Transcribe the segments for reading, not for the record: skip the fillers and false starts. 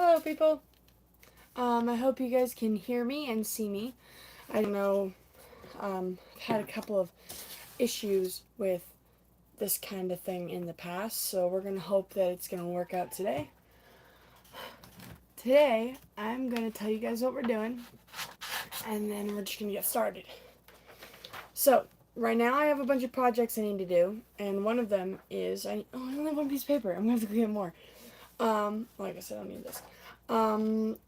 Hello, people. I hope you guys can hear me and see me. I don't know. I've had a couple of issues with this kind of thing in the past, so we're gonna hope that it's gonna work out today. Today, I'm gonna tell you guys what we're doing, and then we're just gonna get started. So, right now I have a bunch of projects I need to do, and one of them is I only have one piece of paper. I'm gonna have to go get more. Like I said, I don't need this.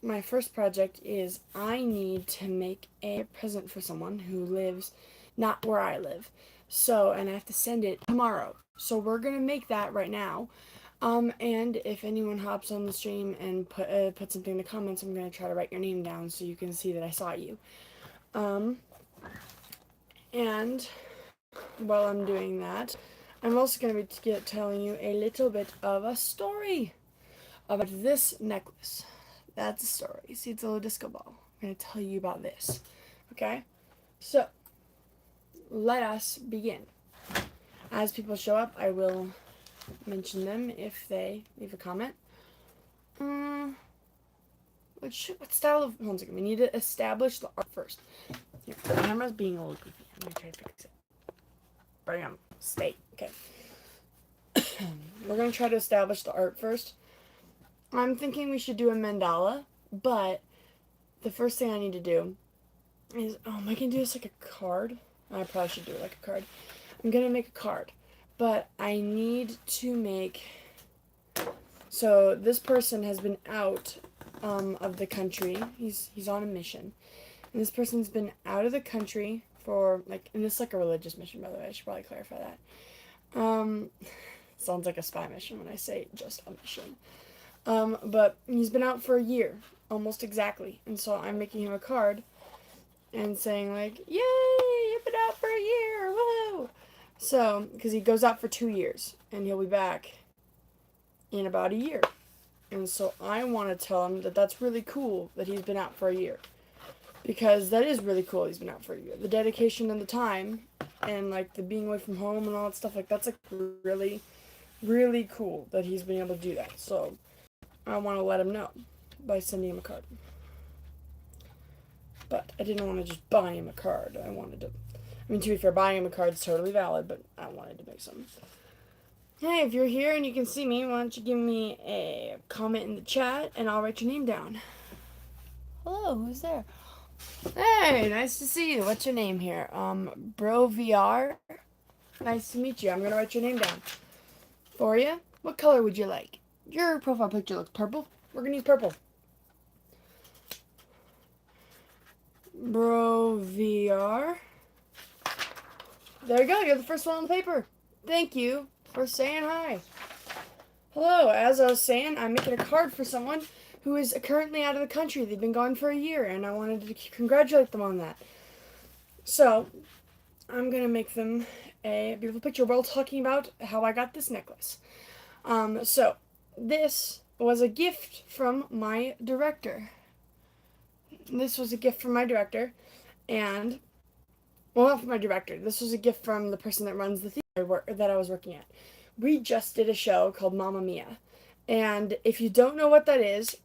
My first project is I need to make a present for someone who lives not where I live. So, and I have to send it tomorrow. So we're gonna make that right now. And if anyone hops on the stream and put something in the comments, I'm gonna try to write your name down so you can see that I saw you. Um, and while I'm doing that, I'm also gonna be telling you a little bit of a story about this necklace. That's a story. See, it's a little disco ball. I'm going to tell you about this. Okay? So, let us begin. As people show up, I will mention them if they leave a comment. What style of... Hold on a second. We need to establish the art first. Here, the camera's being a little goofy. I'm going to try to fix it. Bring on. Stay. Okay. We're going to try to establish the art first. I'm thinking we should do a mandala, but the first thing I need to do is, am I going to do this like a card? I probably should do it like a card. I'm going to make a card, but I need to make, so this person has been out of the country. He's on a mission, and this person's been out of the country for, like, and this is like a religious mission, by the way. I should probably clarify that. Sounds like a spy mission when I say just a mission. But he's been out for a year, almost exactly. And so I'm making him a card and saying, like, yay, you've been out for a year, woohoo! So, because he goes out for 2 years, and he'll be back in about a year. And so I want to tell him that that's really cool that he's been out for a year. Because that is really cool he's been out for a year. The dedication and the time, and, like, the being away from home and all that stuff, like, that's, like, really, really cool that he's been able to do that. So I want to let him know by sending him a card. But I didn't want to just buy him a card. I wanted to... I mean, to be fair, buying him a card is totally valid, but I wanted to make something. Hey, if you're here and you can see me, why don't you give me a comment in the chat, and I'll write your name down. Hello, who's there? Hey, nice to see you. What's your name here? Bro VR. Nice to meet you. I'm going to write your name down for you. What color would you like? Your profile picture looks purple. We're going to use purple. Bro VR. There you go. You're the first one on the paper. Thank you for saying hi. Hello. As I was saying, I'm making a card for someone who is currently out of the country. They've been gone for a year, and I wanted to congratulate them on that. So, I'm going to make them a beautiful picture while talking about how I got this necklace. So, this was a gift from my director. This was a gift from my director, and, well, not from my director. This was a gift from the person that runs the theater that I was working at. We just did a show called Mamma Mia, and if you don't know what that is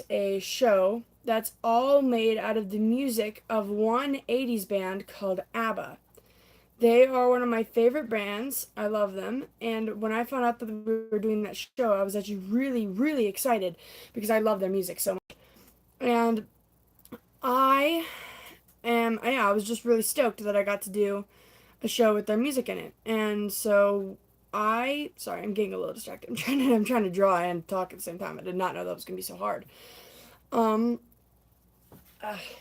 a show that's all made out of the music of one 80s band called ABBA. They are one of my favorite bands. I love them. And when I found out that we were doing that show, I was actually really, really excited because I love their music so much. And I was just really stoked that I got to do a show with their music in it. And so sorry, I'm getting a little distracted. I'm trying to draw and talk at the same time. I did not know that was going to be so hard.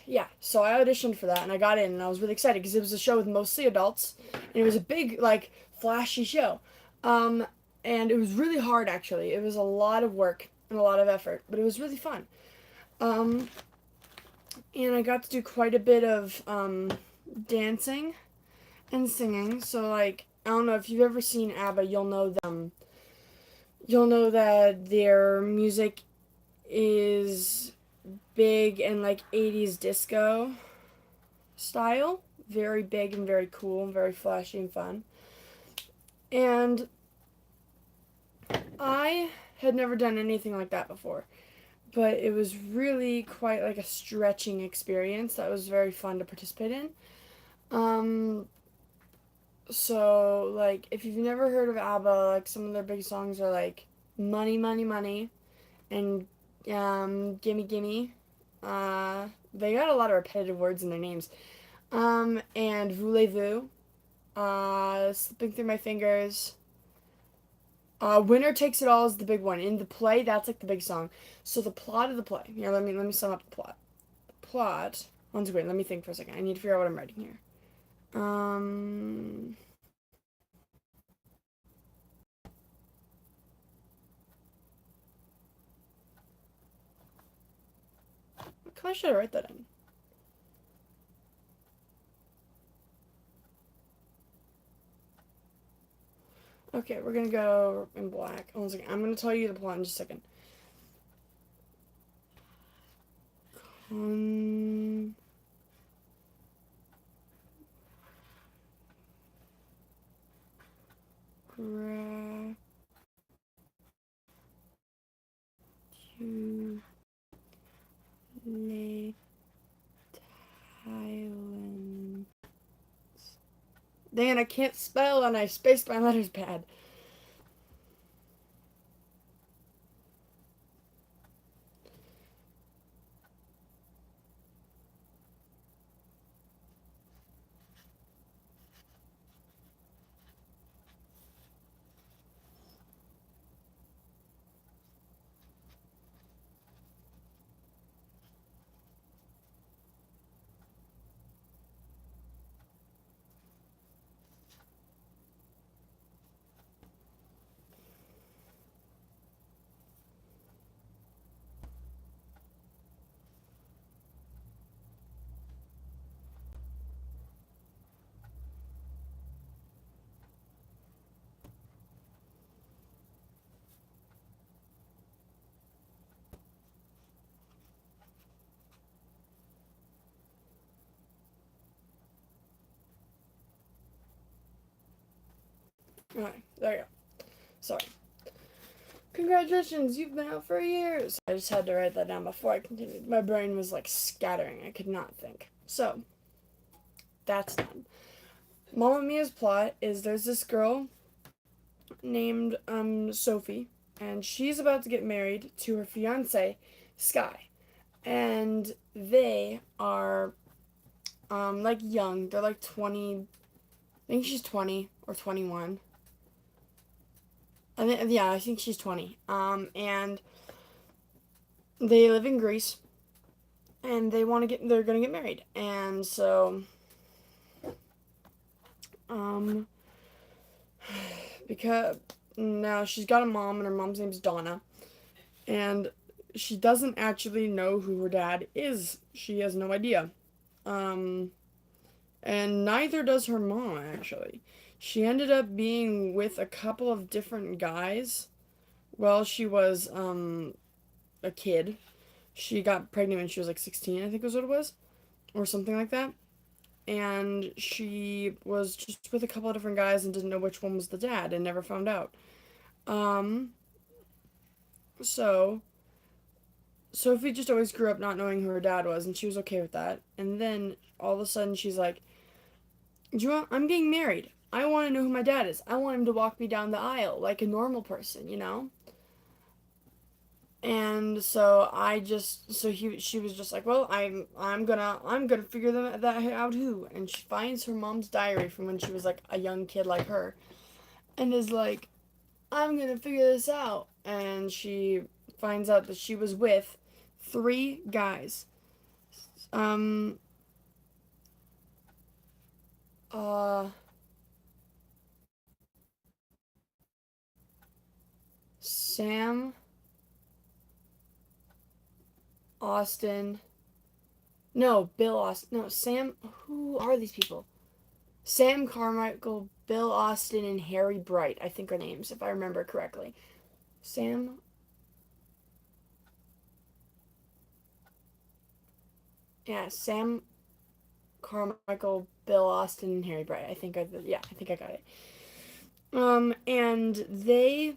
Yeah, so I auditioned for that, and I got in, and I was really excited, because it was a show with mostly adults, and it was a big, like, flashy show, and it was really hard, actually. It was a lot of work, and a lot of effort, but it was really fun, and I got to do quite a bit of, dancing and singing, so, like, I don't know, if you've ever seen ABBA, you'll know that their music is big and like 80s disco style. Very big and very cool and very flashy and fun. And I had never done anything like that before, but it was really quite like a stretching experience that was very fun to participate in. Um, so like if you've never heard of ABBA, like some of their big songs are like Money, Money, Money and Gimme, Gimme. They got a lot of repetitive words in their names. And Voulez-Vous, Slipping Through My Fingers. Winner Takes It All is the big one. In the play, that's like the big song. So the plot of the play. Here, let me sum up the plot. Plot. One second, let me think for a second. I need to figure out what I'm writing here. Um, I should write that in. Okay, we're gonna go in black. One second. I'm gonna tell you the plot in just a second. Um, Thailand. Dang, I can't spell and I spaced my letters bad. Alright, there you go. Sorry. Congratulations, you've been out for years. I just had to write that down before I continued. My brain was like scattering. I could not think. So, that's done. Mamma Mia's plot is there's this girl named Sophie, and she's about to get married to her fiance, Sky. And they are like young. They're like 20. I think she's 20 or 21. I think she's 20. And they live in Greece, and they're gonna get married, and so, um, because now she's got a mom, and her mom's name's Donna, and she doesn't actually know who her dad is. She has no idea. Um, and neither does her mom actually. She ended up being with a couple of different guys while she was a kid. She got pregnant when she was like 16, I think was what it was, or something like that. And she was just with a couple of different guys and didn't know which one was the dad and never found out. Um, so Sophie just always grew up not knowing who her dad was, and she was okay with that. And then all of a sudden, she's like, "Do you want? I'm getting married. I want to know who my dad is. I want him to walk me down the aisle like a normal person, you know." And so she was just like, well, I'm gonna figure that out who. And she finds her mom's diary from when she was like a young kid like her, and is like, I'm gonna figure this out. And she finds out that she was with three guys. Um, uh, Sam, Austin, no, Bill Austin, no, Sam. Who are these people? Sam Carmichael, Bill Austin, and Harry Bright, I think are names, if I remember correctly. Sam, yeah, Sam Carmichael, Bill Austin, and Harry Bright. I think I got it. And they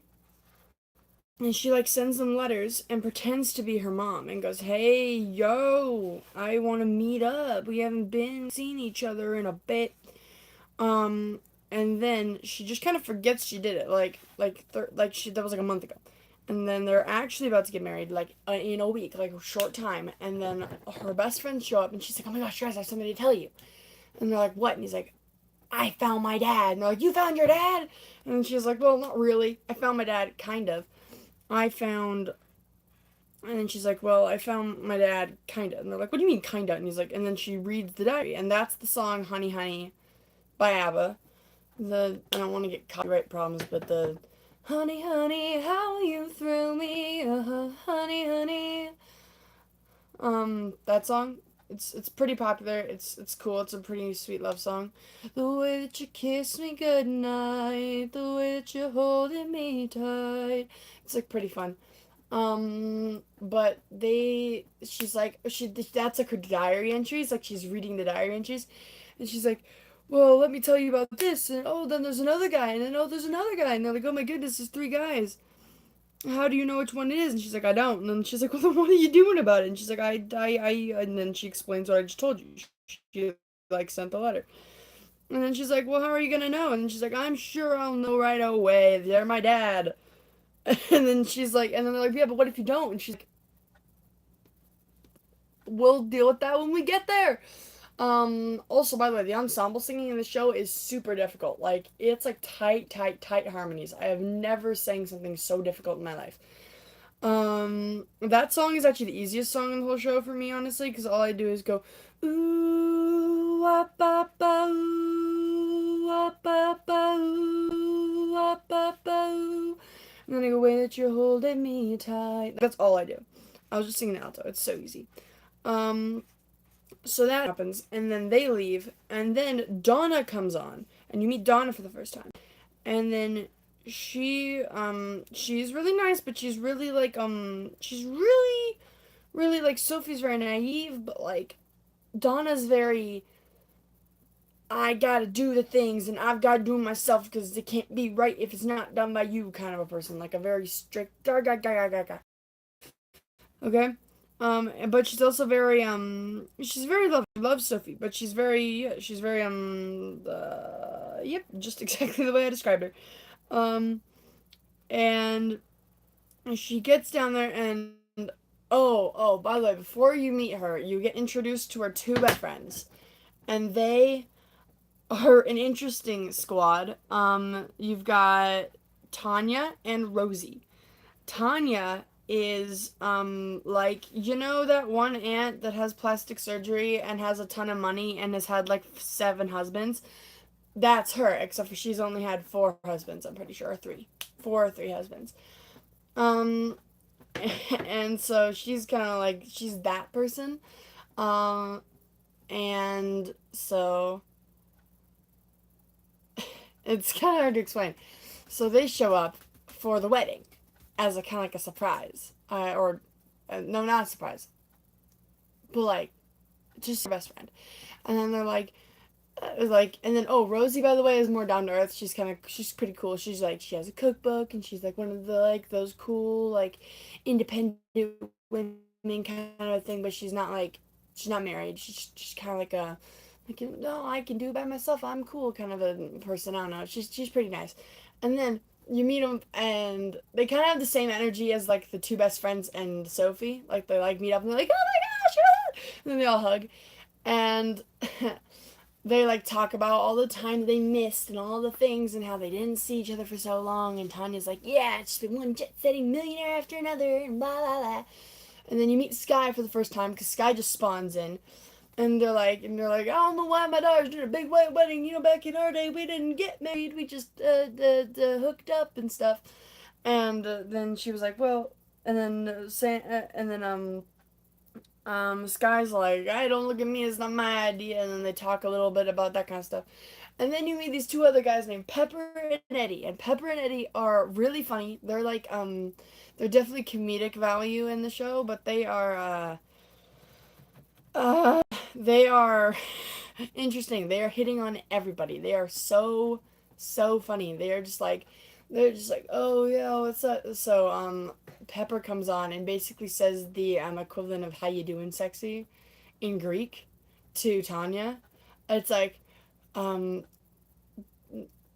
And she like sends them letters and pretends to be her mom and goes, "Hey, yo, I want to meet up. We haven't been seen each other in a bit." Um, and then she just kind of forgets she did it. Like she that was like a month ago. And then they're actually about to get married, like in a week, like a short time. And then her best friends show up, and she's like, "Oh my gosh, guys, I have something to tell you." And they're like, "What?" And he's like, "I found my dad." And they're like, "You found your dad?" And she's like, "Well, not really. I found my dad, kind of. I found." And then she's like, "Well, I found my dad, kinda." And they're like, "What do you mean, kinda?" And he's like, and then she reads the diary, and that's the song "Honey, Honey" by ABBA. I don't want to get copyright problems, but the "Honey, Honey, how you thrill me, honey, honey," that song. It's pretty popular. It's cool. It's a pretty sweet love song. The way that you kiss me goodnight, the way that you're holding me tight. It's like pretty fun. But she's like, that's like her diary entries, like she's reading the diary entries, and she's like, "Well, let me tell you about this, and oh, then there's another guy, and then oh, there's another guy," and they're like, "Oh my goodness, there's three guys. How do you know which one it is?" And she's like, "I don't." And then she's like, "Well, then what are you doing about it?" And she's like, and then she explains what I just told you. She like sent the letter. And then she's like, "Well, how are you gonna know?" And she's like, "I'm sure I'll know right away. They're my dad." And then she's like, and then they're like, "Yeah, but what if you don't?" And she's like, "We'll deal with that when we get there." Also, by the way, the ensemble singing in the show is super difficult. Like, it's like tight, tight, tight harmonies. I have never sang something so difficult in my life. That song is actually the easiest song in the whole show for me, honestly, because all I do is go, "Ooh, wah, ba, ba, ooh, wah, ba, ba, ooh, wah, ba, ba, ooh." And then I go, "Way that you're holding me tight." That's all I do. I was just singing alto. It's so easy. Um, so that happens, and then they leave, and then Donna comes on, and you meet Donna for the first time, and then she's really nice, but she's really, really like Sophie's very naive, but like Donna's very, "I gotta do the things, and I've gotta do them myself because it can't be right if it's not done by you," kind of a person, like a very strict, okay? But she's also very she's very lovely. She loves Sophie, but she's very yep, just exactly the way I described her. Um, and she gets down there, and oh, by the way, before you meet her, you get introduced to her two best friends, and they are an interesting squad. You've got Tanya and Rosie. Tanya is like, you know that one aunt that has plastic surgery and has a ton of money and has had like seven husbands? That's her, except for she's only had four husbands, I'm pretty sure, or three. Four or three husbands. Um and so she's kind of like, she's that person. Um and so it's kind of hard to explain. So they show up for the wedding as a kind of like a surprise. Or no, not a surprise, but like just her best friend. And then they're like, and then oh, Rosie, by the way, is more down to earth. She's pretty cool. She's like, she has a cookbook, and she's like one of the like those cool like independent women kind of a thing. But she's not married. She's kind of like a like, no, I can do it by myself. I'm cool kind of a person. I don't know. She's pretty nice. And then you meet them, and they kind of have the same energy as like the two best friends and Sophie. Like they like meet up and they're like, "Oh my gosh!" And then they all hug, and they like talk about all the time they missed and all the things and how they didn't see each other for so long. And Tanya's like, "Yeah, it's been one jet setting millionaire after another," and blah blah blah. And then you meet Sky for the first time because Sky just spawns in. And they're like, "I don't know why my daughter's doing a big white wedding. You know, back in our day, we didn't get married. We just hooked up and stuff." And then she was like, "Well," and then Sky's like, "I don't look at me. It's not my idea." And then they talk a little bit about that kind of stuff. And then you meet these two other guys named Pepper and Eddie. And Pepper and Eddie are really funny. They're like they're definitely comedic value in the show, but uh, they are interesting. They are hitting on everybody. They are so, so funny. They are just like, they're just like, oh yeah, what's up? So Pepper comes on and basically says the equivalent of "How you doing, sexy" in Greek to Tanya. It's like um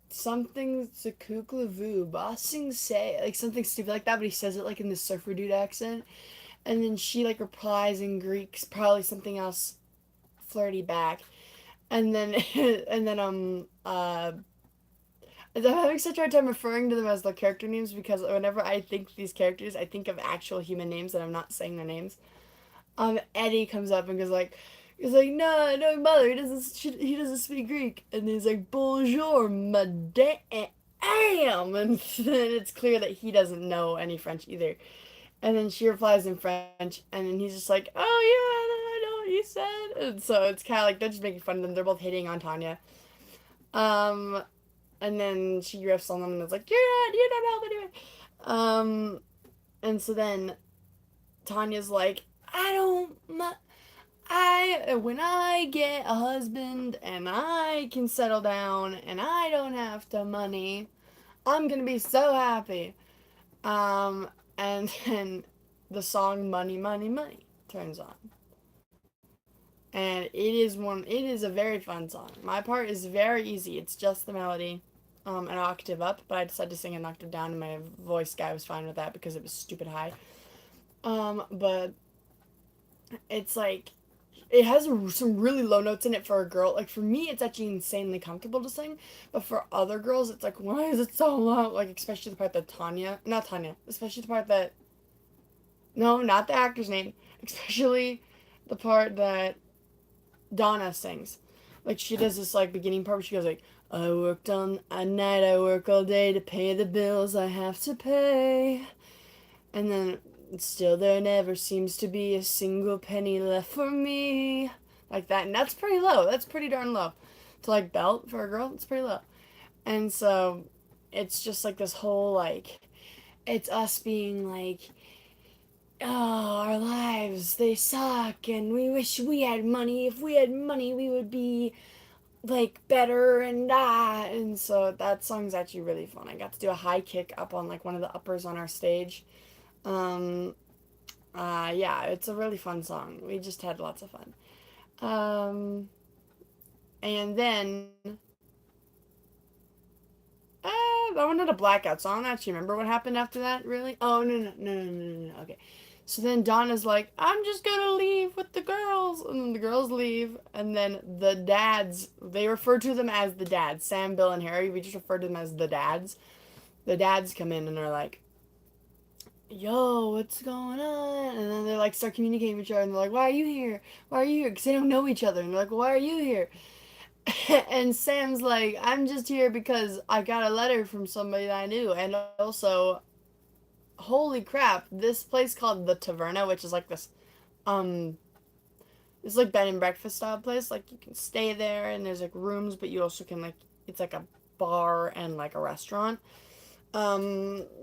something Zakukla bossing say like something stupid like that, but he says it like in the surfer dude accent, and then she like replies in Greek, probably something else flirty back, and then and then I'm having such a hard time referring to them as the character names because whenever I think these characters, I think of actual human names and I'm not saying their names. Eddie comes up and goes like, he's like, no, no, mother, he doesn't speak Greek, and he's like, bonjour, madame, and then it's clear that he doesn't know any French either. And then she replies in French, and then he's just like, oh yeah, I know what you said, and so it's kind of like they're just making fun of them. They're both hitting on Tanya. Um, and then she riffs on them and is like, you're not helping me. And so then Tanya's like, I don't, when I get a husband and I can settle down and I don't have to money, I'm gonna be so happy. Um, and then the song Money, Money, Money turns on. And it is a very fun song. My part is very easy. It's just the melody, an octave up, but I decided to sing an octave down and my voice guy was fine with that because it was stupid high. But it's like it has some really low notes in it for a girl. Like for me, it's actually insanely comfortable to sing, but for other girls, it's like why is it so low? Like especially the part that not Tanya, especially the part that no, not the actor's name, especially the part that Donna sings. Like she does this like beginning part where she goes like, I worked on a night, I work all day to pay the bills I have to pay. And then still there never seems to be a single penny left for me. Like that. And that's pretty low. That's pretty darn low. To like belt for a girl, it's pretty low. And so it's just like this whole like it's us being like, oh, our lives, they suck and we wish we had money. If we had money, we would be like better and and so that song's actually really fun. I got to do a high kick up on like one of the uppers on our stage. Um yeah, it's a really fun song. We just had lots of fun. Um and then I wanted a blackout, so I don't actually remember what happened after that, really. Oh, no. Okay. So then Donna's like, I'm just gonna leave with the girls. And then the girls leave. And then the dads, they refer to them as the dads. Sam, Bill, and Harry, we just refer to them as the dads. The dads come in and they're like, yo, what's going on? And then they like start communicating with each other and they're like, why are you here? Why are you here? Because they don't know each other. And they're like, why are you here? And Sam's like, I'm just here because I got a letter from somebody that I knew. And also, holy crap, this place called the Taverna, which is like this, um, it's like bed and breakfast style place. Like you can stay there and there's like rooms, but you also can like, it's like a bar and like a restaurant.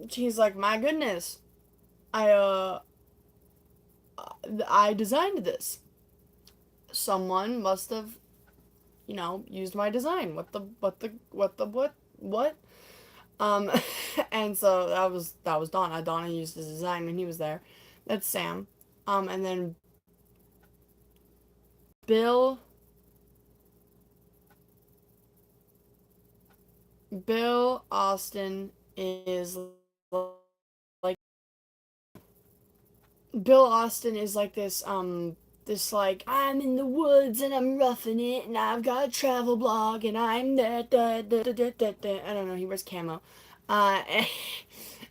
She's like, my goodness, I, uh, I designed this. Someone must have, used my design. What? Um, and so that was Donna. Donna used his design when he was there. That's Sam. And then Bill Bill Austin is like Bill Austin is like this like I'm in the woods and I'm roughing it and I've got a travel blog and I'm I don't know, he wears camo. And,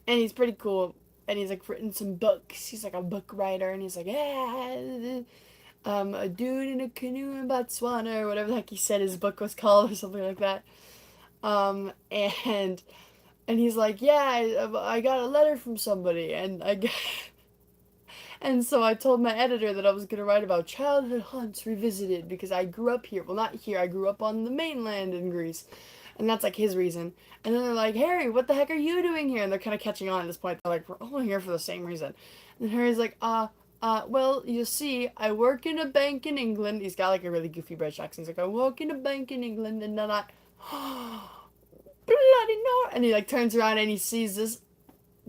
and he's pretty cool and he's like written some books. He's like a book writer and he's like, yeah, a dude in a canoe in Botswana or whatever the heck he said his book was called or something like that. And he's like, yeah, I got a letter from somebody and I got and so I told my editor that I was going to write about childhood hunts revisited because I grew up here. Well, not here. I grew up on the mainland in Greece. And that's like his reason. And then they're like, Harry, what the heck are you doing here? And they're kind of catching on at this point. They're like, we're all here for the same reason. And Harry's like, well, you see, I work in a bank in England. He's got like a really goofy British accent. He's like, I work in a bank in England and then I bloody no, and he like turns around and he sees this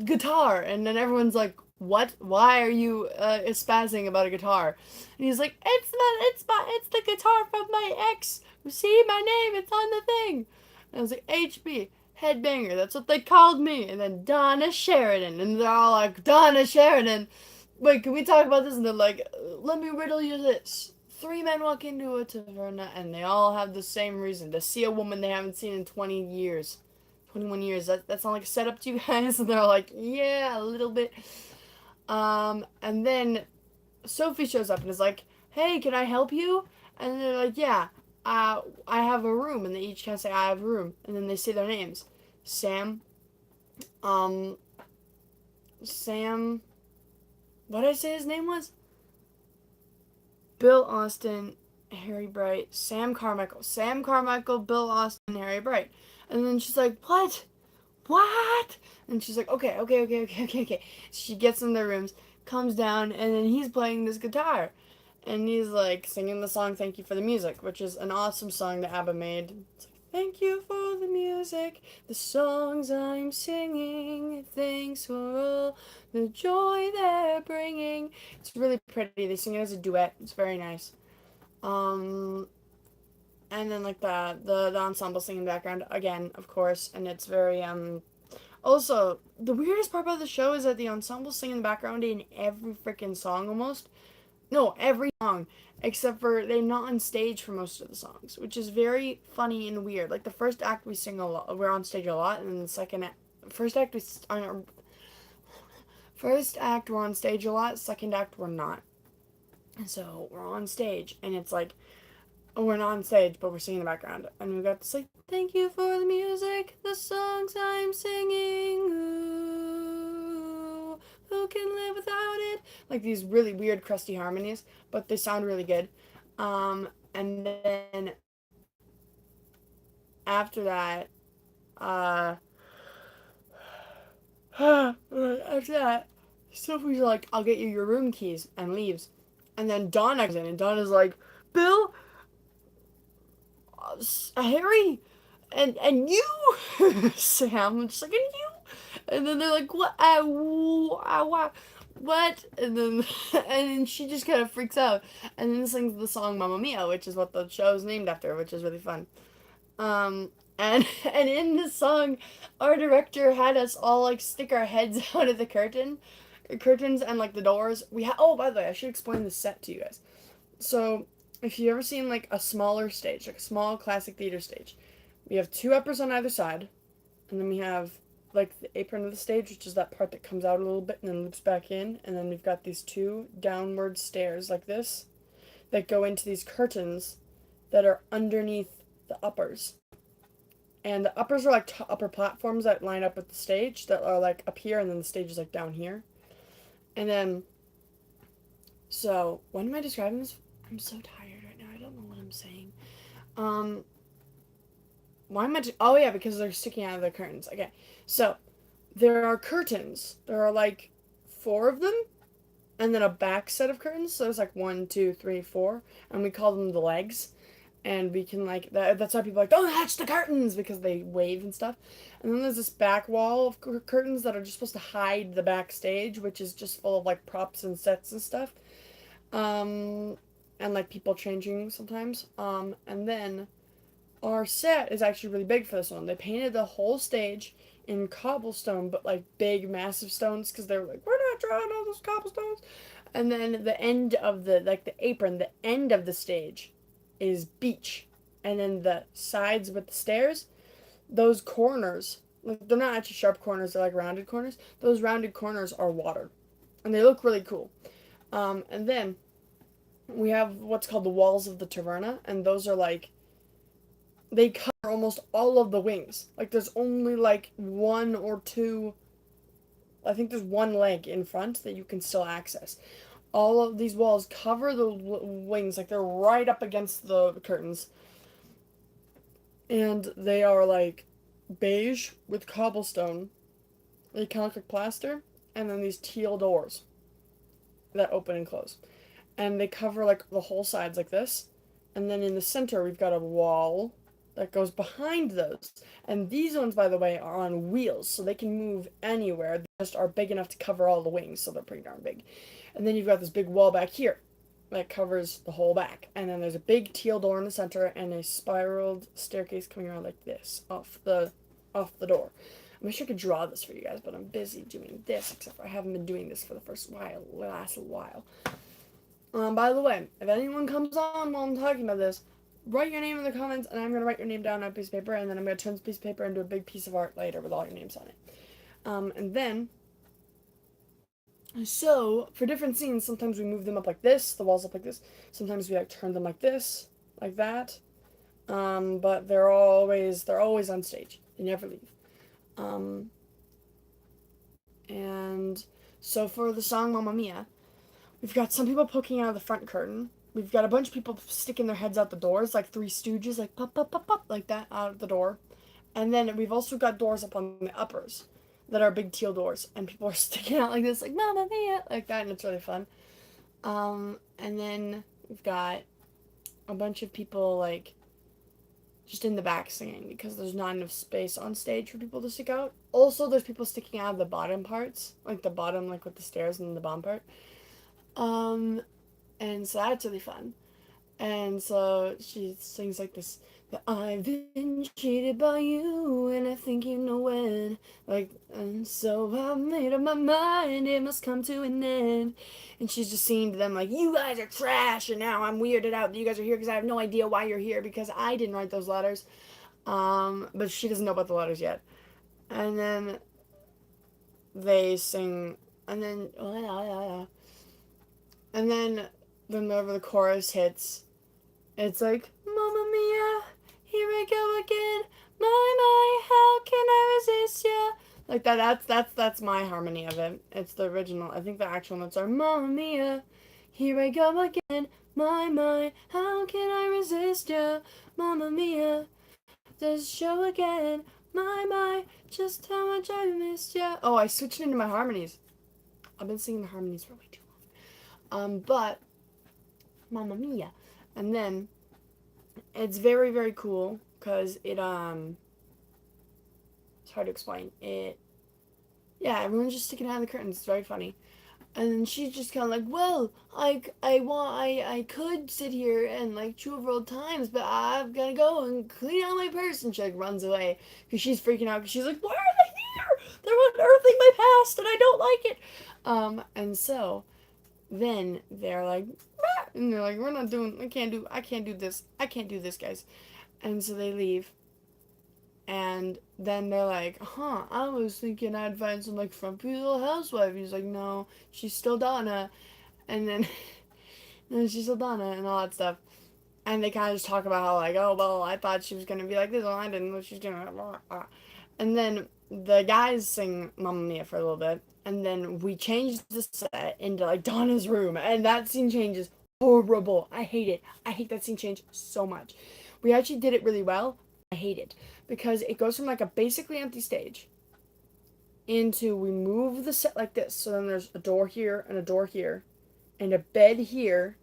guitar, and then everyone's like, "What? Why are you spazzing about a guitar?" And he's like, it's the guitar from my ex. See my name? It's on the thing." And I was like, "HB, headbanger. That's what they called me." And then Donna Sheridan, and they're all like, "Donna Sheridan. Wait, can we talk about this?" And they're like, "Let me riddle you this." Three men walk into a taverna, and they all have the same reason to see a woman they haven't seen in 20 years. 21 years. That sound like a setup to you guys? And they're like, yeah, a little bit. And then Sophie shows up and is like, hey, can I help you? And they're like, yeah, I have a room. And they each kind of say, I have a room. And then they say their names. Sam, um, Sam, what did I say his name was? Bill Austin, Harry Bright, Sam Carmichael. Sam Carmichael, Bill Austin, Harry Bright. And then she's like, what? And she's like, okay. She gets in their rooms, comes down, and then he's playing this guitar. And he's like singing the song Thank You for the Music, which is an awesome song that ABBA made. It's like, thank you for the music, the songs I'm singing, thanks for all the joy they're bringing. It's really pretty. They sing it as a duet. It's very nice. Um, and then like the ensemble singing in the background again, of course, and it's very also, the weirdest part about the show is that the ensemble sing in the background in every freaking song almost. No, every song. Except for they're not on stage for most of the songs, which is very funny and weird. Like the first act we sing a lot, we're on stage a lot, and then the second act, first act we're on stage a lot, second act we're not. And so we're on stage, and it's like, oh, we're not on stage, but we're singing in the background. And we got this like, thank you for the music, the songs I'm singing. Ooh, who can live without it? Like these really weird, crusty harmonies, but they sound really good. And then after that, uh, after that, Sophie's like, I'll get you your room keys, and leaves. And then Donna comes in, and Donna's like, Bill, Harry, and you, Sam, just like, and you, and then they're like, what, what, and then and then she just kind of freaks out, and then sings the song Mamma Mia, which is what the show is named after, which is really fun. And in the song, our director had us all like stick our heads out of the curtains and like the doors. Oh, by the way, I should explain the set to you guys. So, if you've ever seen like a smaller stage, like a small classic theater stage, we have two uppers on either side, and then we have like the apron of the stage, which is that part that comes out a little bit and then loops back in, and then we've got these two downward stairs like this that go into these curtains that are underneath the uppers. And the uppers are like upper platforms that line up with the stage that are like up here, and then the stage is like down here. And then, so, when am I describing this? I'm so tired right now. I don't know what I'm saying. Um, why am I? Oh yeah, because they're sticking out of the curtains. Okay, so there are curtains. There are like four of them, and then a back set of curtains. So there's like one, two, three, four, and we call them the legs. And we can like that's why people are like, don't touch the curtains, because they wave and stuff. And then there's this back wall of curtains that are just supposed to hide the backstage, which is just full of like props and sets and stuff. Um, and like people changing sometimes. And then our set is actually really big for this one. They painted the whole stage in cobblestone, but like big, massive stones, because they were like, we're not drawing all those cobblestones. And then the end of the apron, the end of the stage is beach. And then the sides with the stairs, those corners, like they're not actually sharp corners, they're like rounded corners. Those rounded corners are water. And they look really cool. And then we have what's called the walls of the taverna, and those are like, they cover almost all of the wings. Like there's only like one or two, I think there's one leg in front that you can still access. All of these walls cover the wings, like they're right up against the curtains. And they are like beige with cobblestone. They kind of look like plaster. And then these teal doors that open and close. And they cover like the whole sides like this. And then in the center, we've got a wall that goes behind those. And these ones, by the way, are on wheels, so they can move anywhere. They just are big enough to cover all the wings, so they're pretty darn big. And then you've got this big wall back here that covers the whole back. And then there's a big teal door in the center and a spiraled staircase coming around like this off the door. I wish I could draw this for you guys, but I'm busy doing this, except for I haven't been doing this for the last while. By the way, if anyone comes on while I'm talking about this, write your name in the comments, and I'm going to write your name down on a piece of paper, and then I'm going to turn this piece of paper into a big piece of art later with all your names on it. And then, so, for different scenes, sometimes we move them up like this, the walls up like this. Sometimes we, like, turn them like this, like that. But they're always on stage. They never leave. And so for the song Mamma Mia, we've got some people poking out of the front curtain. We've got a bunch of people sticking their heads out the doors, like Three Stooges, like pop, pop, pop, pop, like that out of the door. And then we've also got doors up on the uppers that are big teal doors, and people are sticking out like this, like Mamma Mia, like that, and it's really fun. And then we've got a bunch of people like just in the back singing because there's not enough space on stage for people to stick out. Also, there's people sticking out of the bottom parts, like the bottom, like with the stairs and the bottom part. And so that's really fun. And so she sings like this, that I've been cheated by you and I think you know when. Like, and so I made up my mind, it must come to an end. And she's just singing to them like, you guys are trash and now I'm weirded out that you guys are here because I have no idea why you're here because I didn't write those letters. But she doesn't know about the letters yet. And then they sing, and then, and then whenever the chorus hits, it's like, Mamma Mia, here I go again. My, how can I resist ya? Like that. That's my harmony of it. It's the original. I think the actual notes are Mamma Mia, here I go again. My, how can I resist ya? Mamma Mia, this show again. My, just how much I missed ya. Oh, I switched into my harmonies. I've been singing the harmonies for way too long. But Mamma Mia, and then it's very, very cool because it's hard to explain. Everyone's just sticking out of the curtains. It's very funny. And then she's just kind of like, well, I could sit here and like chew over old times, but I've got to go and clean out my purse. And she like runs away because she's freaking out because she's like, why are they here? They're unearthing my past and I don't like it. And so then they're like, ah! And they're like, I can't do this, guys. And so they leave. And then they're like, I was thinking I'd find some like frumpy little housewife. He's like, no, she's still Donna. And then, and she's still Donna and all that stuff. And they kind of just talk about how like, oh, well, I thought she was going to be like this. Well, I didn't know she was going to. And then the guys sing Mamma Mia for a little bit. And then we change the set into like Donna's room. And that scene changes horrible. I hate it. I hate that scene change so much. We actually did it really well. I hate it because it goes from like a basically empty stage into we move the set like this. So then there's a door here and a door here and a bed here,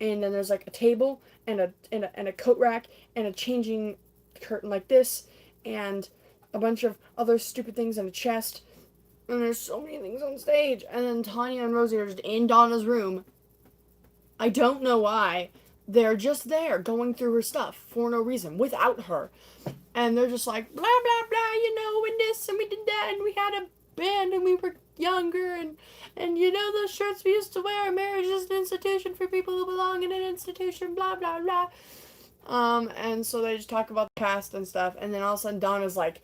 and then there's like a table and a coat rack and a changing curtain like this and a bunch of other stupid things in a chest. And there's so many things on stage. And then Tanya and Rosie are just in Donna's room. I don't know why. They're just there going through her stuff for no reason, without her. And they're just like, blah, blah, blah, and this, and we did that, and we had a band, and we were younger, and those shirts we used to wear, marriage is an institution for people who belong in an institution, blah, blah, blah. And so they just talk about the past and stuff, and then all of a sudden Donna's like,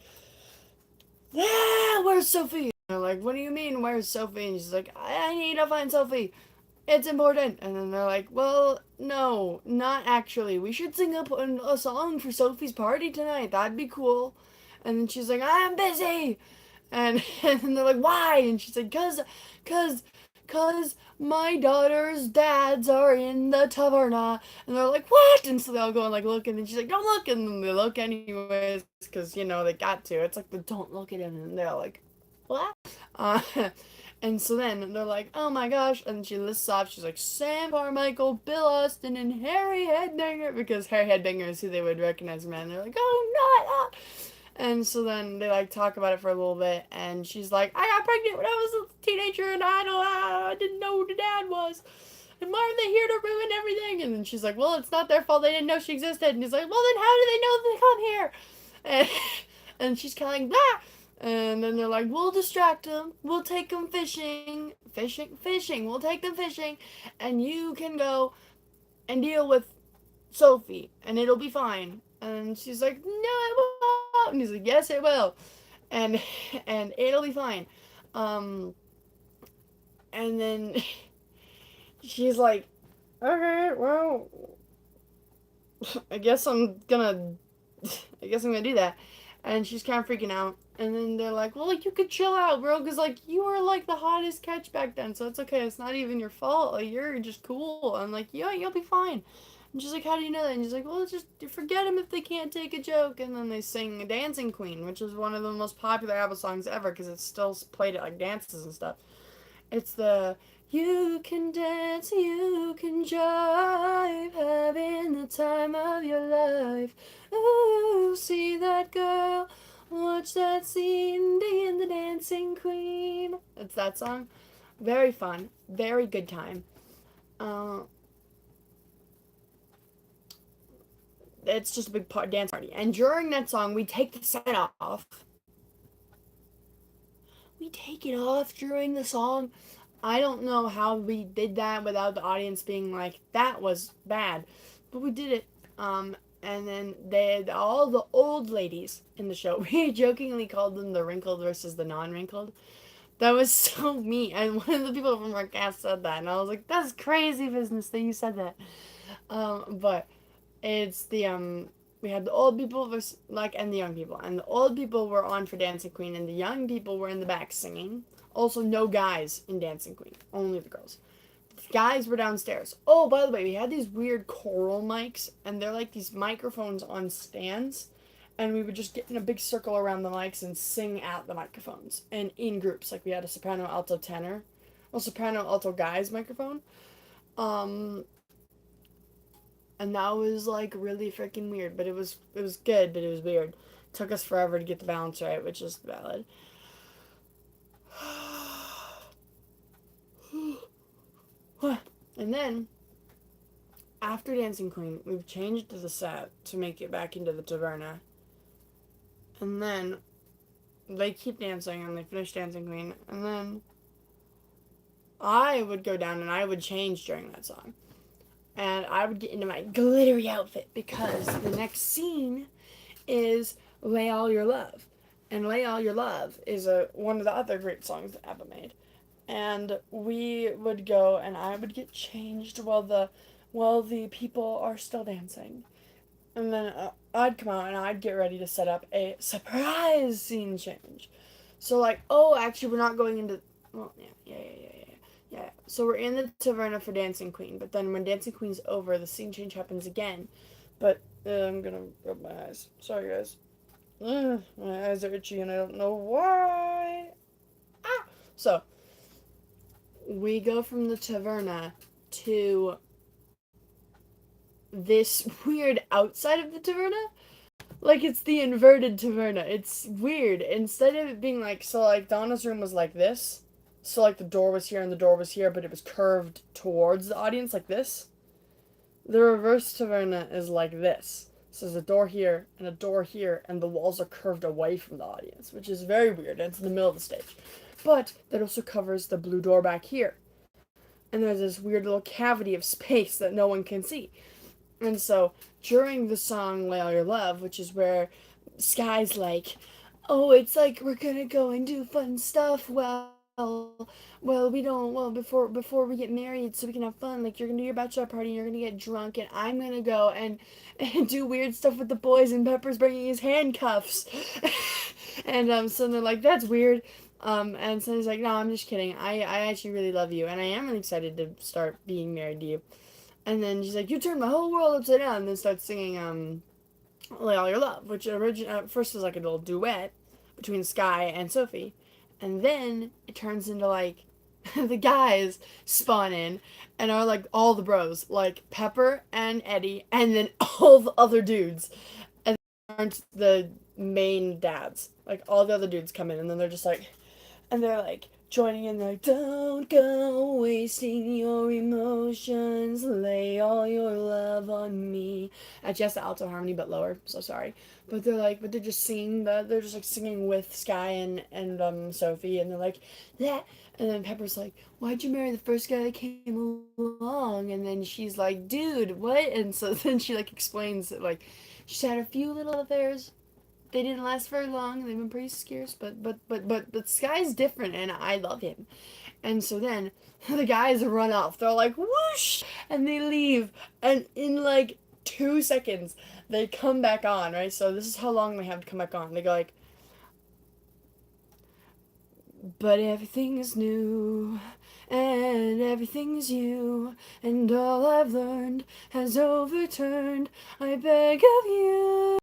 where's Sophie? And they're like, what do you mean, where's Sophie? And she's like, I need to find Sophie. It's important. And then they're like, well, no, not actually. We should sing a song for Sophie's party tonight. That'd be cool. And then she's like, I'm busy. And they're like, why? And she's like, cause my daughter's dads are in the taverna. And they're like, what? And so they all go and like look, and then she's like, don't look. And then they look anyways, because, they got to. It's like the don't look at him. And they're like, what? And so then they're like, oh my gosh. And she lists off, she's like, Sam Carmichael, Bill Austin, and Harry Headbanger. Because Harry Headbanger is who they would recognize, man. They're like, oh, not. And so then they like talk about it for a little bit. And she's like, I got pregnant when I was a teenager and I didn't know who the dad was. And why are they here to ruin everything? And then she's like, well, it's not their fault. They didn't know she existed. And he's like, well, then how do they know they come here? And, and she's kind of like, bah! And then they're like, we'll distract them. We'll take them fishing. Fishing. We'll take them fishing. And you can go and deal with Sophie. And it'll be fine. And she's like, no, it won't. And he's like, yes, it will. And and it'll be fine. Um, and then she's like, okay, well, I guess I'm gonna, I guess I'm gonna do that. And she's kind of freaking out. And then they're like, well, like, you could chill out, bro, because, like, you were, like, the hottest catch back then, so it's okay. It's not even your fault. Like, you're just cool. I'm like, yeah, you'll be fine. And she's like, how do you know that? And she's like, well, just forget them if they can't take a joke. And then they sing Dancing Queen, which is one of the most popular ABBA songs ever, because it's still played at, like, dances and stuff. It's the you can dance, you can jive, having the time of your life. Ooh, see that girl, watch that Cindy and the Dancing Queen. It's that song. Very fun, very good time. Uh, it's just a big dance party. And during that song, we take the set off. We take it off during the song. I don't know how we did that without the audience being like, that was bad. But we did it. And then they had all the old ladies in the show. We jokingly called them the wrinkled versus the non-wrinkled. That was so mean. And one of the people from our cast said that. And I was like, that's crazy business that you said that. But it's we had the old people versus, like, and the young people. And the old people were on for Dancing Queen, and the young people were in the back singing. Also, no guys in Dancing Queen, only the girls. The guys were downstairs. Oh, by the way, we had these weird choral mics, and they're like these microphones on stands. And we would just get in a big circle around the mics and sing at the microphones. And in groups, like we had a soprano, alto, tenor. Well, soprano, alto, guys microphone. Um, and that was like really freaking weird, but it was good, but it was weird. It took us forever to get the balance right, which is valid. And then after Dancing Queen, we've changed the set to make it back into the taverna. And then they keep dancing and they finish Dancing Queen, and then I would go down and I would change during that song. And I would get into my glittery outfit because the next scene is Lay All Your Love. And Lay All Your Love is one of the other great songs that ABBA made. And we would go and I would get changed while the people are still dancing. And then I'd come out and I'd get ready to set up a surprise scene change. So, like, oh, actually, we're not going into. Well, yeah. So we're in the taverna for Dancing Queen, but then when Dancing Queen's over, the scene change happens again. But I'm gonna rub my eyes. Sorry, guys. My eyes are itchy and I don't know why. Ah! So, we go from the taverna to this weird outside of the taverna. Like, it's the inverted taverna. It's weird. Instead of it being like, so, like, Donna's room was like this. So, like, the door was here and the door was here, but it was curved towards the audience like this. The reverse taverna is like this. So there's a door here and a door here, and the walls are curved away from the audience, which is very weird. It's in the middle of the stage. But that also covers the blue door back here. And there's this weird little cavity of space that no one can see. And so, during the song Lay All Your Love, which is where Sky's like, oh, it's like we're gonna go and do fun stuff, we don't, before we get married so we can have fun, like, you're gonna do your bachelor party, and you're gonna get drunk, and I'm gonna go and do weird stuff with the boys, and Pepper's bringing his handcuffs. And so they're like, that's weird. And so he's like, no, I'm just kidding. I actually really love you, and I am really excited to start being married to you. And then she's like, you turned my whole world upside down. And then starts singing Lay All Your Love, which at first was like a little duet between Sky and Sophie. And then it turns into like the guys spawn in and are like all the bros, like Pepper and Eddie, and then all the other dudes. And they aren't the main dads. Like all the other dudes come in and then they're just like, and they're like joining in, they're like, don't go wasting your emotions, lay all your love on me. Just the alto harmony but lower, so sorry. But they're like, but they're just singing they're just like singing with Sky and Sophie, and they're like that. And then Pepper's like, why'd you marry the first guy that came along? And then she's like, dude, what? And so then she like explains that, like, she's had a few little affairs. They didn't last very long. They've been pretty scarce, but Sky's different, and I love him. And so then the guys run off. They're like whoosh, and they leave. And in like 2 seconds, they come back on. Right. So this is how long they have to come back on. They go like, but everything's new, and everything's you, and all I've learned has overturned. I beg of you.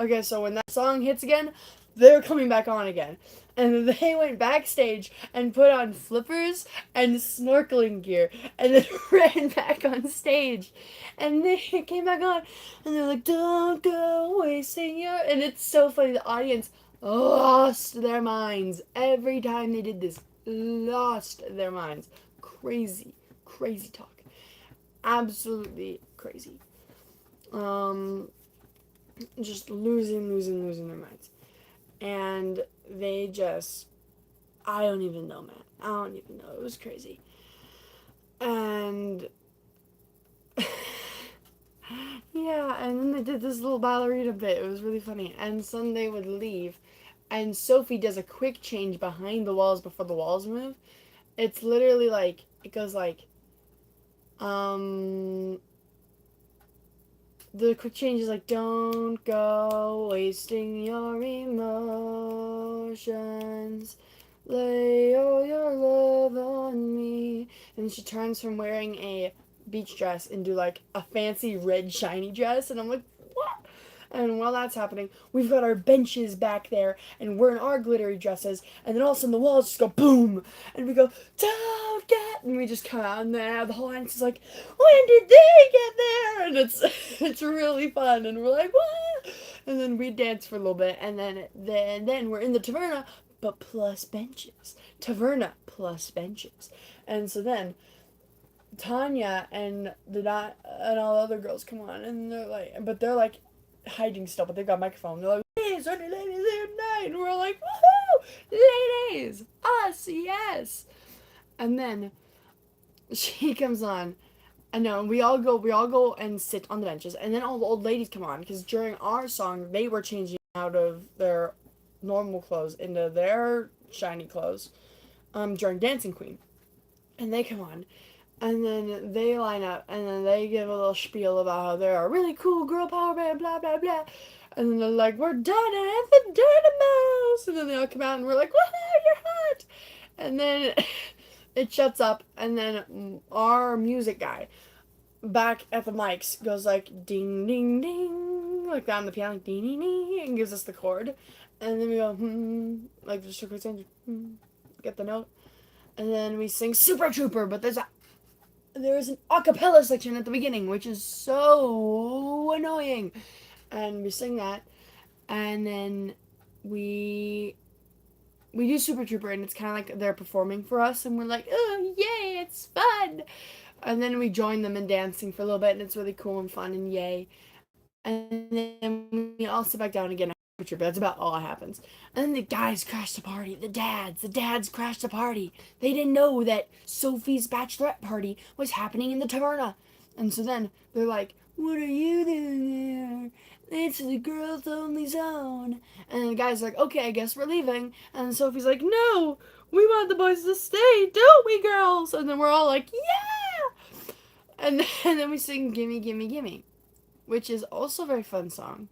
Okay, so when that song hits again, they're coming back on again. And they went backstage and put on flippers and snorkeling gear and then ran back on stage. And they came back on and they're like, don't go wasting your. And it's so funny. The audience lost their minds every time they did this. Lost their minds. Crazy, crazy talk. Absolutely crazy. Um, just losing their minds. And they just, I don't even know, man. I don't even know. It was crazy. And yeah, and then they did this little ballerina bit. It was really funny. And Sunday would leave, and Sophie does a quick change behind the walls before the walls move. It's literally like, it goes like, um, the quick change is like, don't go wasting your emotions, lay all your love on me. And she turns from wearing a beach dress into like a fancy red shiny dress, and I'm like, what? And while that's happening, we've got our benches back there, and we're in our glittery dresses, and then all of a sudden the walls just go boom, and we go, don't get, and we just come out, and then the whole audience is like, when did they get there? And it's really fun, and we're like, what? And then we dance for a little bit, and then we're in the taverna, but plus benches. Taverna plus benches. And so then Tanya and the dot and all the other girls come on, and they're like hiding still, but they've got a microphone. They're like, ladies, only ladies here tonight, and we're like, woohoo, ladies, us, yes. And then she comes on, and no, we all go and sit on the benches, and then all the old ladies come on because during our song they were changing out of their normal clothes into their shiny clothes, during Dancing Queen, and they come on, and then they line up, and then they give a little spiel about how they're a really cool girl power band, blah blah blah. And then they're like, we're done at the Dynamos, and then they all come out, and we're like, woohoo, you're hot. And then it shuts up, and then our music guy back at the mics goes like ding ding ding, like that on the piano, like ding ding ding, and gives us the chord, and then we go like just a quick change, get the note, and then we sing Super Trooper, but there's an a cappella section at the beginning, which is so annoying, and we sing that, and then we we do Super Trooper, and it's kind of like they're performing for us, and we're like, oh yay, it's fun. And then we join them in dancing for a little bit, and it's really cool and fun, and yay. And then we all sit back down again. That's about all that happens. And then the guys crash the party. The dads crash the party. They didn't know that Sophie's bachelorette party was happening in the taverna. And so then they're like, what are you doing there? It's the girls only zone. And the guy's like, okay, I guess we're leaving. And Sophie's like, no, we want the boys to stay, don't we, girls? And then we're all like, yeah. And then we sing Gimme, Gimme, Gimme, which is also a very fun song,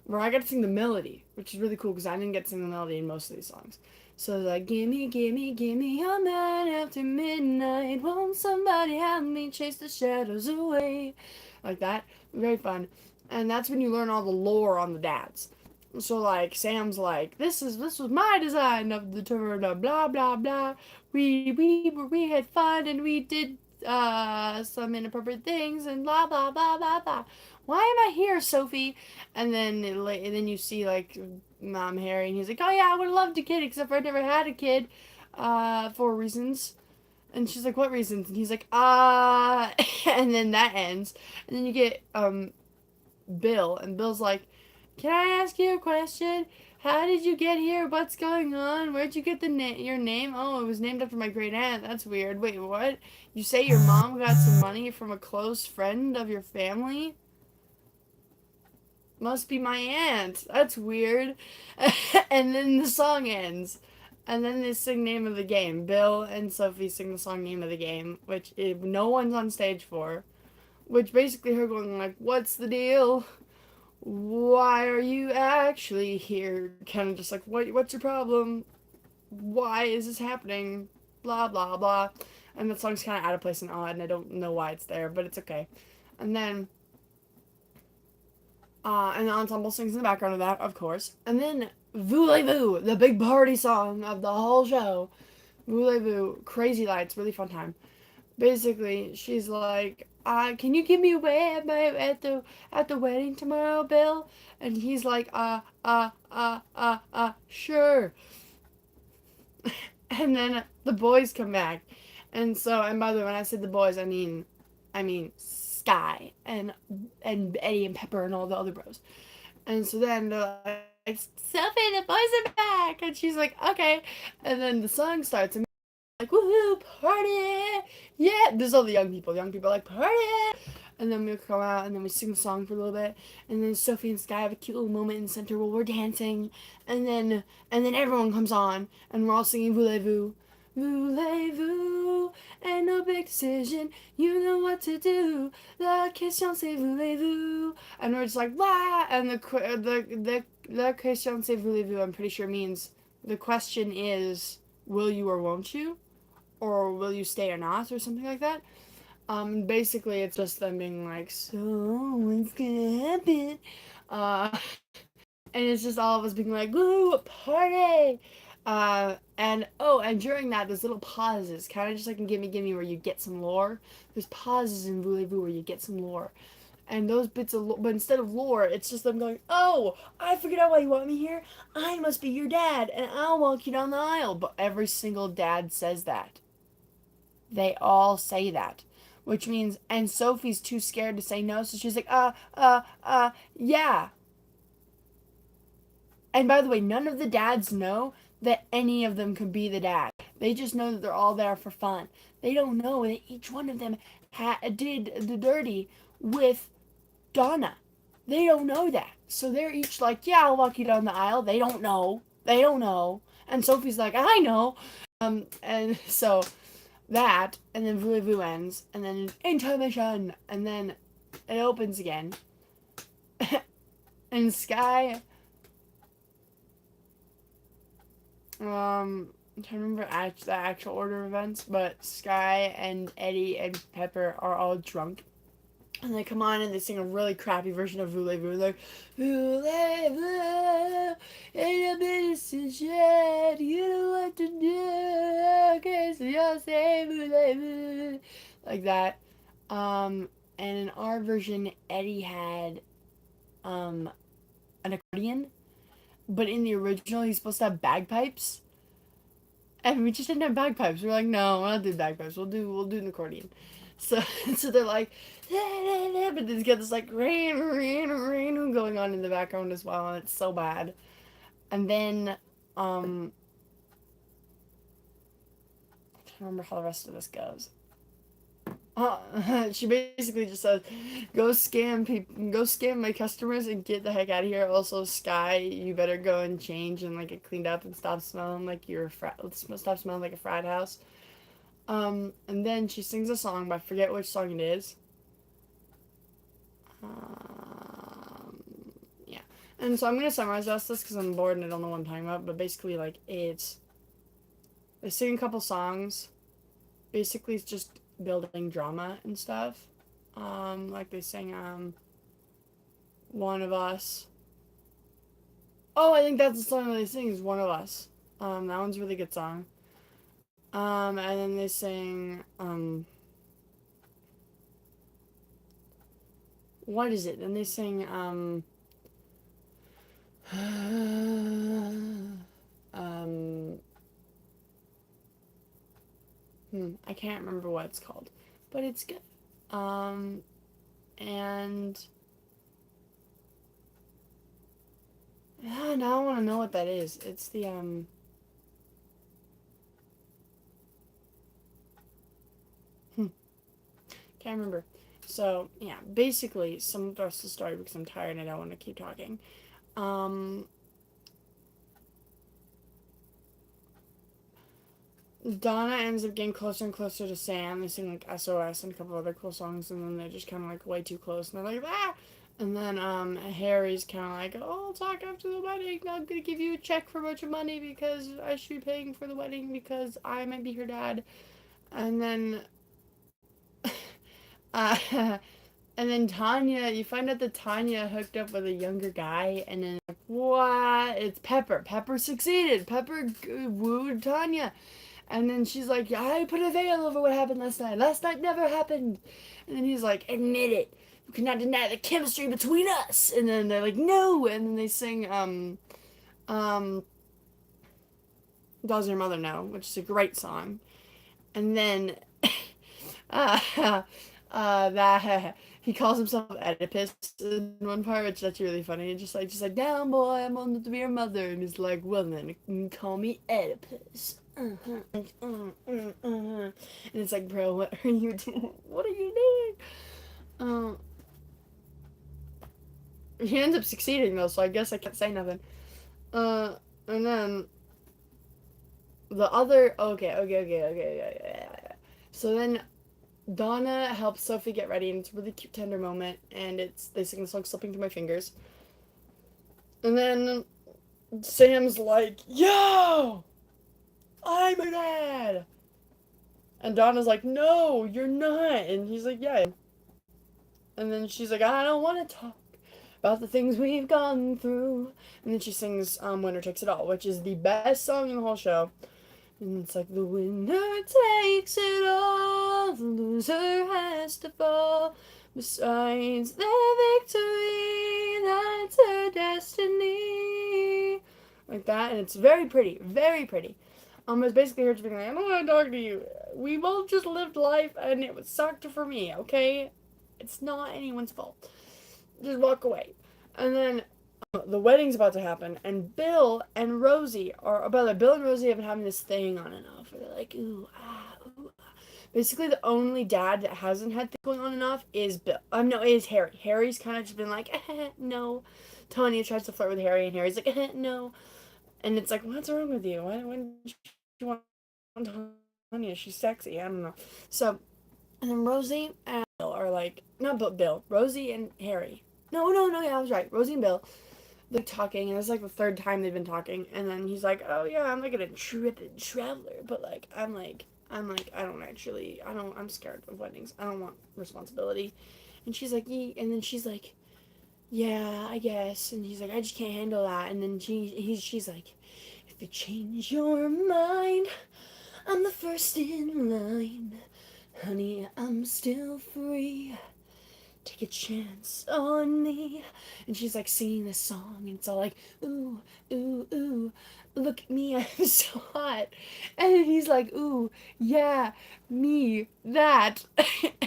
where I got to sing the melody, which is really cool because I didn't get to sing the melody in most of these songs. So it's like, gimme, gimme, gimme a man after midnight. Won't somebody help me chase the shadows away? Like that. Very fun. And that's when you learn all the lore on the dads. So like Sam's like, this was my design of the turn, blah blah blah. We had fun and we did some inappropriate things and blah blah blah blah blah. Why am I here, Sophie? And then you see like Mom Harry and he's like, oh yeah, I would have loved a kid except for I never had a kid, for reasons. And she's like, what reasons? And he's like, and then that ends. And then you get Bill, and Bill's like, "Can I ask you a question? How did you get here? What's going on? Where'd you get your name? Oh, it was named after my great aunt. That's weird. Wait, what? You say your mom got some money from a close friend of your family? Must be my aunt. That's weird." And then the song ends. And then they sing name of the game. Bill and Sophie sing the song name of the game, which no one's on stage for. Which basically her going like, "What's the deal? Why are you actually here?" Kind of just like, what's your problem? Why is this happening? Blah blah blah. And the song's kind of out of place and odd, and I don't know why it's there, but it's okay. And then and the ensemble sings in the background of that, of course. And then Voulez-Vous, the big party song of the whole show. Voulez-Vous, crazy lights, really fun time. Basically, she's like, can you give me away at the wedding tomorrow, Bill? And he's like, sure. And then the boys come back, and so, and by the way, when I said the boys, I mean Sky and Eddie and Pepper and all the other bros. And so then they're like, Sophie, the boys are back, and she's like, okay. And then the song starts, and like, woohoo, party! Yeah, this is all the young people. The young people are like, party! And then we come out and then we sing the song for a little bit. And then Sophie and Sky have a cute little moment in the center where we're dancing. And then everyone comes on and we're all singing Voulez-Vous. Voulez-Vous, ain't no big decision, you know what to do. La question c'est voulez-vous. And we're just like, wow! And the question c'est voulez-vous, I'm pretty sure means the question is, will you or won't you? Or will you stay or not, or something like that. Basically, it's just them being like, so what's gonna happen? Uh, and it's just all of us being like, woo, party! And during that, there's little pauses, kind of just like in Gimme, where you get some lore. There's pauses in Voulez-Vous where you get some lore. And those bits of but instead of lore, it's just them going, oh, I figured out why you want me here. I must be your dad, and I'll walk you down the aisle. But every single dad says that. They all say that. Which means, and Sophie's too scared to say no, so she's like, yeah. And by the way, none of the dads know that any of them could be the dad. They just know that they're all there for fun. They don't know that each one of them did the dirty with Donna. They don't know that. So they're each like, yeah, I'll walk you down the aisle. They don't know. They don't know. And Sophie's like, I know. And so that, and then Voulez-Vous ends, and then intermission, and then it opens again. And Sky, I'm trying to remember the actual order of events, but Sky and Eddie and Pepper are all drunk. And they come on and they sing a really crappy version of Voulez-Vous. They're like, Voulez-Vous, ain't a bit decision, you know what to do, okay, so you'll say Voulez-Vous. Like that. And in our version, Eddie had, an accordion, but in the original, he's supposed to have bagpipes. And we just didn't have bagpipes. We're like, no, we're not doing bagpipes. We'll do an accordion. So so they're like, but then he's got this like rain going on in the background as well, and it's so bad. And then um, I can't remember how the rest of this goes. She basically just says, go scam my customers and get the heck out of here. Also, Sky, you better go and change and like get cleaned up and stop smelling like stop smelling like a frat house. And then she sings a song, but I forget which song it is. Um, yeah. And so I'm gonna summarize this because I'm bored and I don't know what I'm talking about. But basically, like they sing a couple songs. Basically, it's just building drama and stuff. Like they sing One of Us. Oh, I think that's the song that they sing is One of Us. That one's a really good song. And then they sing, what is it? Then they sing, um, I can't remember what it's called, but it's good. Um, and now I want to know what that is. It's the hmm, can't remember. So yeah, basically, some of the rest of the story because I'm tired and I don't want to keep talking. Um, Donna ends up getting closer and closer to Sam. They sing like SOS and a couple other cool songs, and then they're just kind of like way too close, and they're like ah. And then Harry's kind of like, oh, I'll talk after the wedding. I'm gonna give you a check for a bunch of money because I should be paying for the wedding because I might be her dad. And then uh, and then Tanya, you find out that Tanya hooked up with a younger guy, and then like, what? It's Pepper. Pepper succeeded. Pepper wooed Tanya. And then she's like, yeah, I put a veil over what happened last night. Last night never happened. And then he's like, admit it. You cannot deny the chemistry between us. And then they're like, no. And then they sing, um, Does Your Mother Know, which is a great song. And then, uh, that he calls himself Oedipus in one part, which that's really funny. And just like, down boy, I'm on to be your mother. And he's like, well then, you can call me Oedipus. And it's like, bro, what are you doing? What are you doing? Um, he ends up succeeding though, so I guess I can't say nothing. Uh, and then okay. So then Donna helps Sophie get ready, and it's a really cute, tender moment. And they sing the song "Slipping Through My Fingers," and then Sam's like, "Yo, I'm a dad," and Donna's like, "No, you're not," and he's like, "Yeah." And then she's like, "I don't want to talk about the things we've gone through," and then she sings "Winner Takes It All," which is the best song in the whole show. And it's like the winner takes it all, the loser has to fall. Besides the victory, that's her destiny. Like that, and it's very pretty, very pretty. It's basically her just being like, I don't want to talk to you. We both just lived life, and it was sucked for me. Okay, it's not anyone's fault. Just walk away. And then the wedding's about to happen, and Bill and Rosie are, by the way, Bill and Rosie have been having this thing on and off where they're like, ooh, ah, ooh, ah. Basically, the only dad that hasn't had things going on and off is Bill. No, is Harry. Harry's kind of just been like, no. Tanya tries to flirt with Harry, and Harry's like, no. And it's like, what's wrong with you? Why wouldn't you want Tanya? She's sexy. I don't know. So, and then Rosie and Bill are like, not Bill, Rosie and Harry. No, yeah, I was right. Rosie and Bill, they're talking, and it's like the third time they've been talking, and then he's like, oh yeah, I'm like an intrepid traveler, but like I don't actually, I'm scared of weddings. I don't want responsibility. And she's like, and then she's like, yeah, I guess. And he's like, I just can't handle that. And then she's like, if you change your mind, I'm the first in line. Honey, I'm still free. Take a chance on me. And she's like singing this song, and it's all like, ooh, ooh, ooh, look at me, I'm so hot. And then he's like, ooh, yeah, me, that.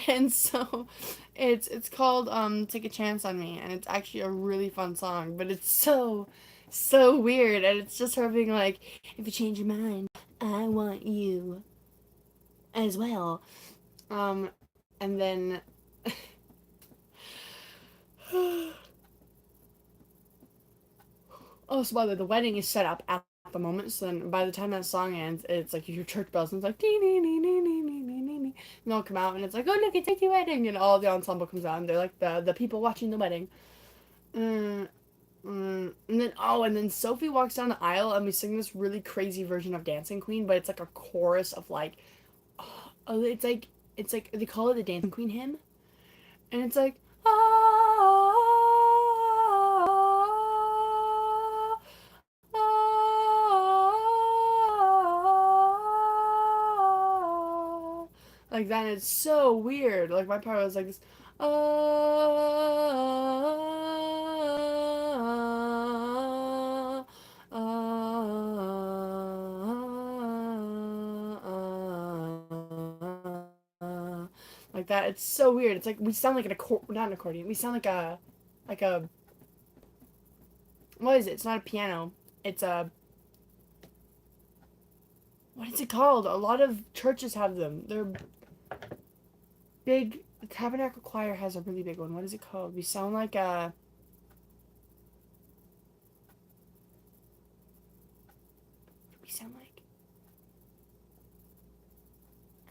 And so it's called Take a Chance on Me, and it's actually a really fun song, but it's so weird, and it's just her being like, if you change your mind, I want you as well. Um and then oh, so by the way, the wedding is set up at the moment. So then, by the time that song ends, it's like you hear church bells, and it's like dee dee dee dee dee dee dee dee, and they'll come out, and it's like, oh look, it's the wedding, and all the ensemble comes out, and they're like the people watching the wedding. Mm, and then Sophie walks down the aisle, and we sing this really crazy version of Dancing Queen, but it's like a chorus of like, oh, it's like they call it the Dancing Queen hymn, and it's like, ah, Like that, it's so weird. Like my part was like this. Like that. It's so weird. It's like we sound like not an accordion. We sound like a, what is it? It's not a piano. It's a, what is it called? A lot of churches have them. They're big. The Tabernacle Choir has a really big one. What is it called? We sound like a, we sound like,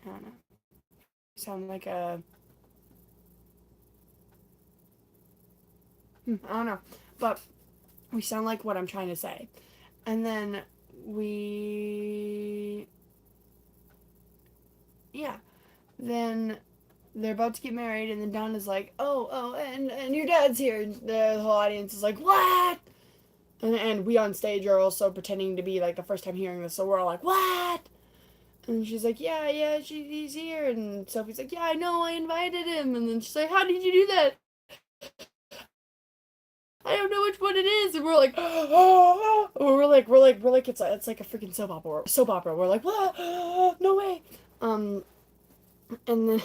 I don't know. We sound like a, I don't know. But we sound like what I'm trying to say. And then we, yeah. Then they're about to get married, and then Donna's like, oh, and your dad's here. And the whole audience is like, what? And we on stage are also pretending to be like the first time hearing this, so we're all like, what? And she's like, he's here. And Sophie's like, yeah, I know, I invited him. And then she's like, how did you do that? I don't know which one it is. And we're like, we're like, it's like a freaking soap opera. We're like, what? No way. Um, and then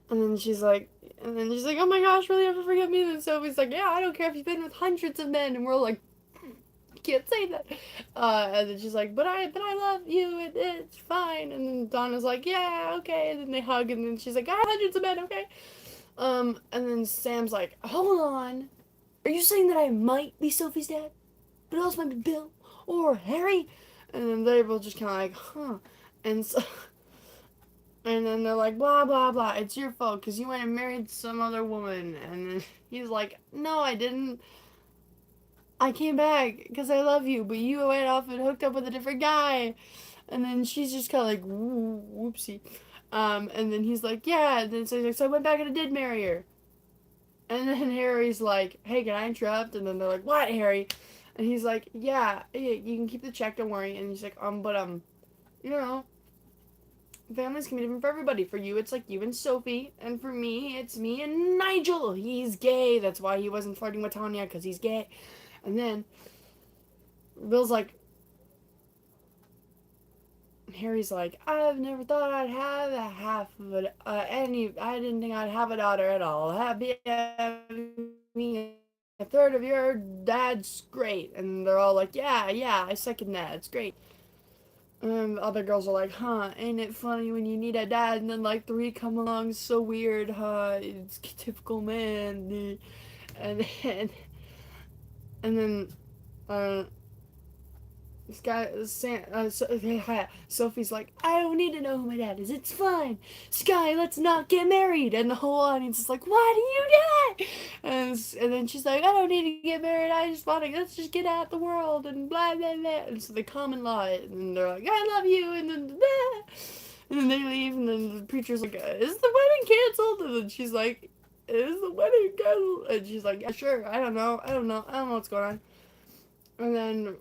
and then she's like, oh my gosh, really ever forget me? And Sophie's like, yeah, I don't care if you've been with hundreds of men. And we're like, you can't say that. And then she's like, but I love you. It's fine. And then Donna's like, yeah, okay. And then they hug. And then she's like, I have hundreds of men, okay. And then Sam's like, hold on. Are you saying that I might be Sophie's dad? But it also might be Bill or Harry? And then they both just kind of like, huh. And so, and then they're like, blah, blah, blah. It's your fault because you went and married some other woman. And then he's like, no, I didn't. I came back because I love you, but you went off and hooked up with a different guy. And then she's just kind of like, whoopsie. And then he's like, yeah. And then so he's like, so I went back and I did marry her. And then Harry's like, hey, can I interrupt? And then they're like, what, Harry? And he's like, yeah, you can keep the check, don't worry. And he's like, but, you know, families can be different for everybody. For you, it's like you and Sophie. And for me, it's me and Nigel. He's gay. That's why he wasn't flirting with Tanya, because he's gay. And then Bill's like, Harry's like, I've never thought I'd have a half of it. I didn't think I'd have a daughter at all. Happy having a third of your dad's great. And they're all like, yeah, I second that. It's great. And the other girls are like, huh, ain't it funny when you need a dad and then like three come along? So weird, huh? It's typical man. And, and then, uh, Sophie's like, I don't need to know who my dad is. It's fine. Sky, let's not get married. And the whole audience is like, why do you do that? And then she's like, I don't need to get married. I just want to, let's just get out the world and blah, blah, blah. And so they common law it. And they're like, I love you. And then, blah. And then they leave. And then the preacher's like, is the wedding canceled? And then she's like, is the wedding canceled? And she's like, yeah, sure. I don't know what's going on. And then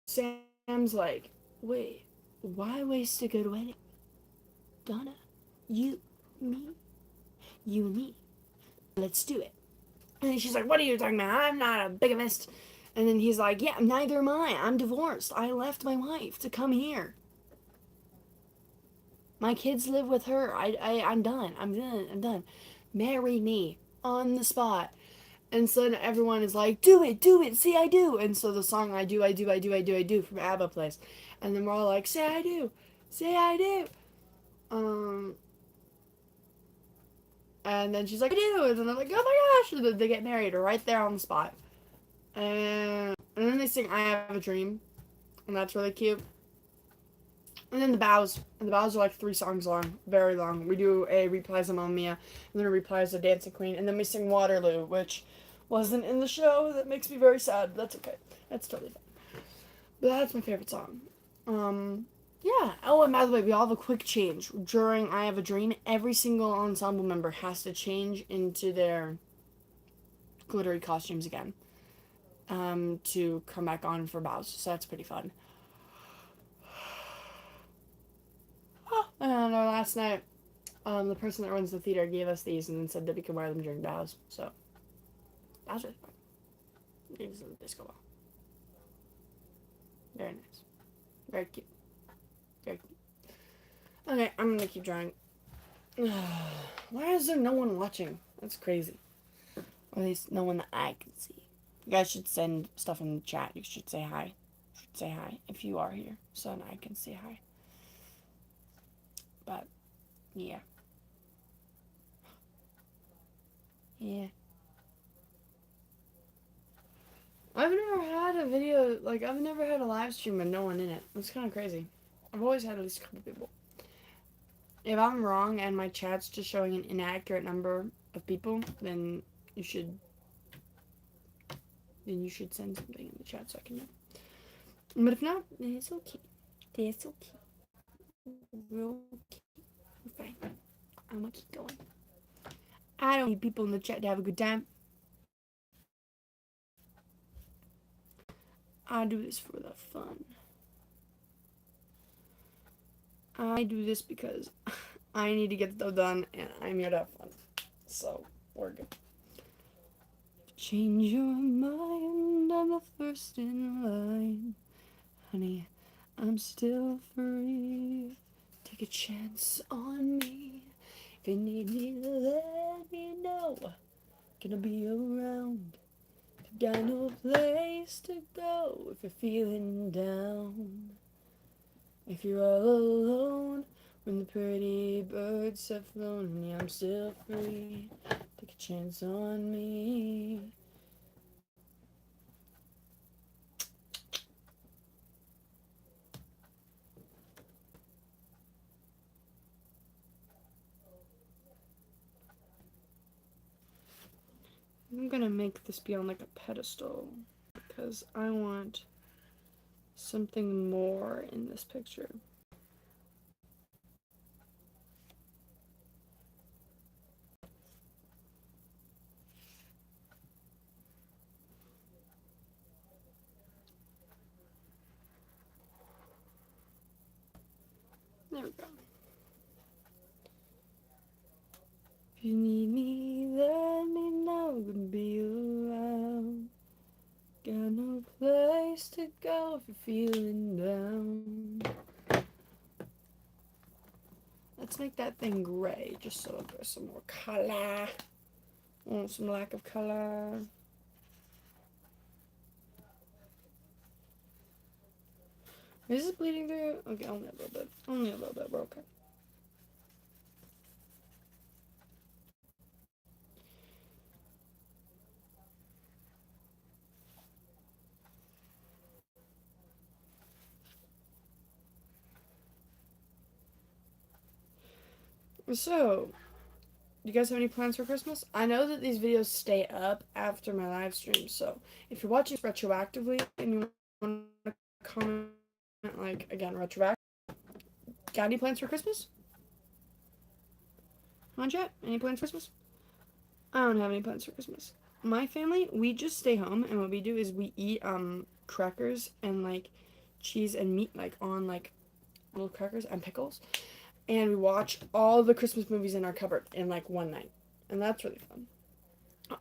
Sam's like, wait, why waste a good wedding? Donna, you, me, you and me. Let's do it. And then she's like, what are you talking about? I'm not a bigamist. And then he's like, yeah, neither am I. I'm divorced. I left my wife to come here. My kids live with her. I'm done. I'm done. Marry me on the spot. And so then everyone is like, do it, say I do. And so the song I do from ABBA plays. And then we're all like, say I do. Um, and then she's like, I do. And then I'm like, oh my gosh. And then they get married right there on the spot. And then they sing I Have a Dream. And that's really cute. And then the bows. And the bows are like 3 songs long. Very long. We do a Reprise of Mamma Mia. And then a Reprise of Dancing Queen. And then we sing Waterloo, which wasn't in the show. That makes me very sad. That's okay. That's totally fine. But that's my favorite song. Yeah. Oh, and by the way, we all have a quick change. During I Have a Dream, every single ensemble member has to change into their glittery costumes again. To come back on for bows. So that's pretty fun. And our last night, the person that runs the theater gave us these and then said that we can wear them during bows. So that was really fun. These are the disco ball. Very nice. Very cute. Very cute. Okay, I'm gonna keep drawing. Why is there no one watching? That's crazy. Or at least no one that I can see. You guys should send stuff in the chat. You should say hi. You should say hi if you are here, so that I can say hi. But yeah, yeah. I've never had a video like I've never had a live stream with no one in it. It's kind of crazy. I've always had at least a couple people. If I'm wrong and my chat's just showing an inaccurate number of people, then you should send something in the chat so I can know. But if not, then it's okay. It's okay. We're okay. We're fine. I'm gonna keep going. I don't need people in the chat to have a good time. I do this for the fun. I do this because I need to get stuff done and I'm here to have fun. So, we're good. Change your mind, I'm the first in line. Honey, I'm still free. Take a chance on me. If you need me, let me know. Gonna be around. Got no place to go if you're feeling down. If you're all alone when the pretty birds have flown, yeah, I'm still free. Take a chance on me. I'm gonna make this be on like a pedestal because I want something more in this picture. There we go. If you need me, let me know. Gonna be around. Got no place to go if you're feeling down. Let's make that thing gray just so there's some more color. I want some lack of color. Is this bleeding through? Okay, only a little bit. Only a little bit. We're okay. So, do you guys have any plans for Christmas? I know that these videos stay up after my live stream, so if you're watching retroactively and you want to comment, like, again, retroactively, got any plans for Christmas? Come on, chat. Any plans for Christmas? I don't have any plans for Christmas. My family, we just stay home, and what we do is we eat crackers and like cheese and meat like on like little crackers and pickles, and we watch all the Christmas movies in our cupboard in like one night, and that's really fun.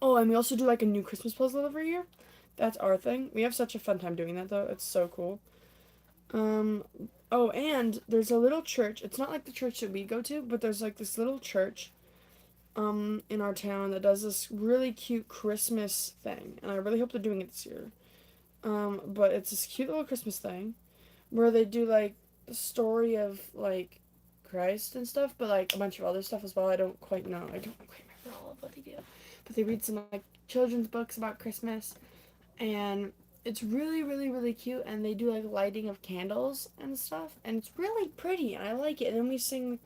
Oh, and we also do like a new Christmas puzzle every year. That's our thing. We have such a fun time doing that though. It's so cool. Um. Oh, and there's a little church. It's not like the church that we go to, but there's like this little church in our town that does this really cute Christmas thing, and I really hope they're doing it this year. But it's this cute little Christmas thing where they do like the story of like Christ and stuff, but like a bunch of other stuff as well. I don't quite know. I don't quite remember all of what they do, but they read some like children's books about Christmas, and it's really, really, really cute. And they do like lighting of candles and stuff, and it's really pretty, and I like it. And then we sing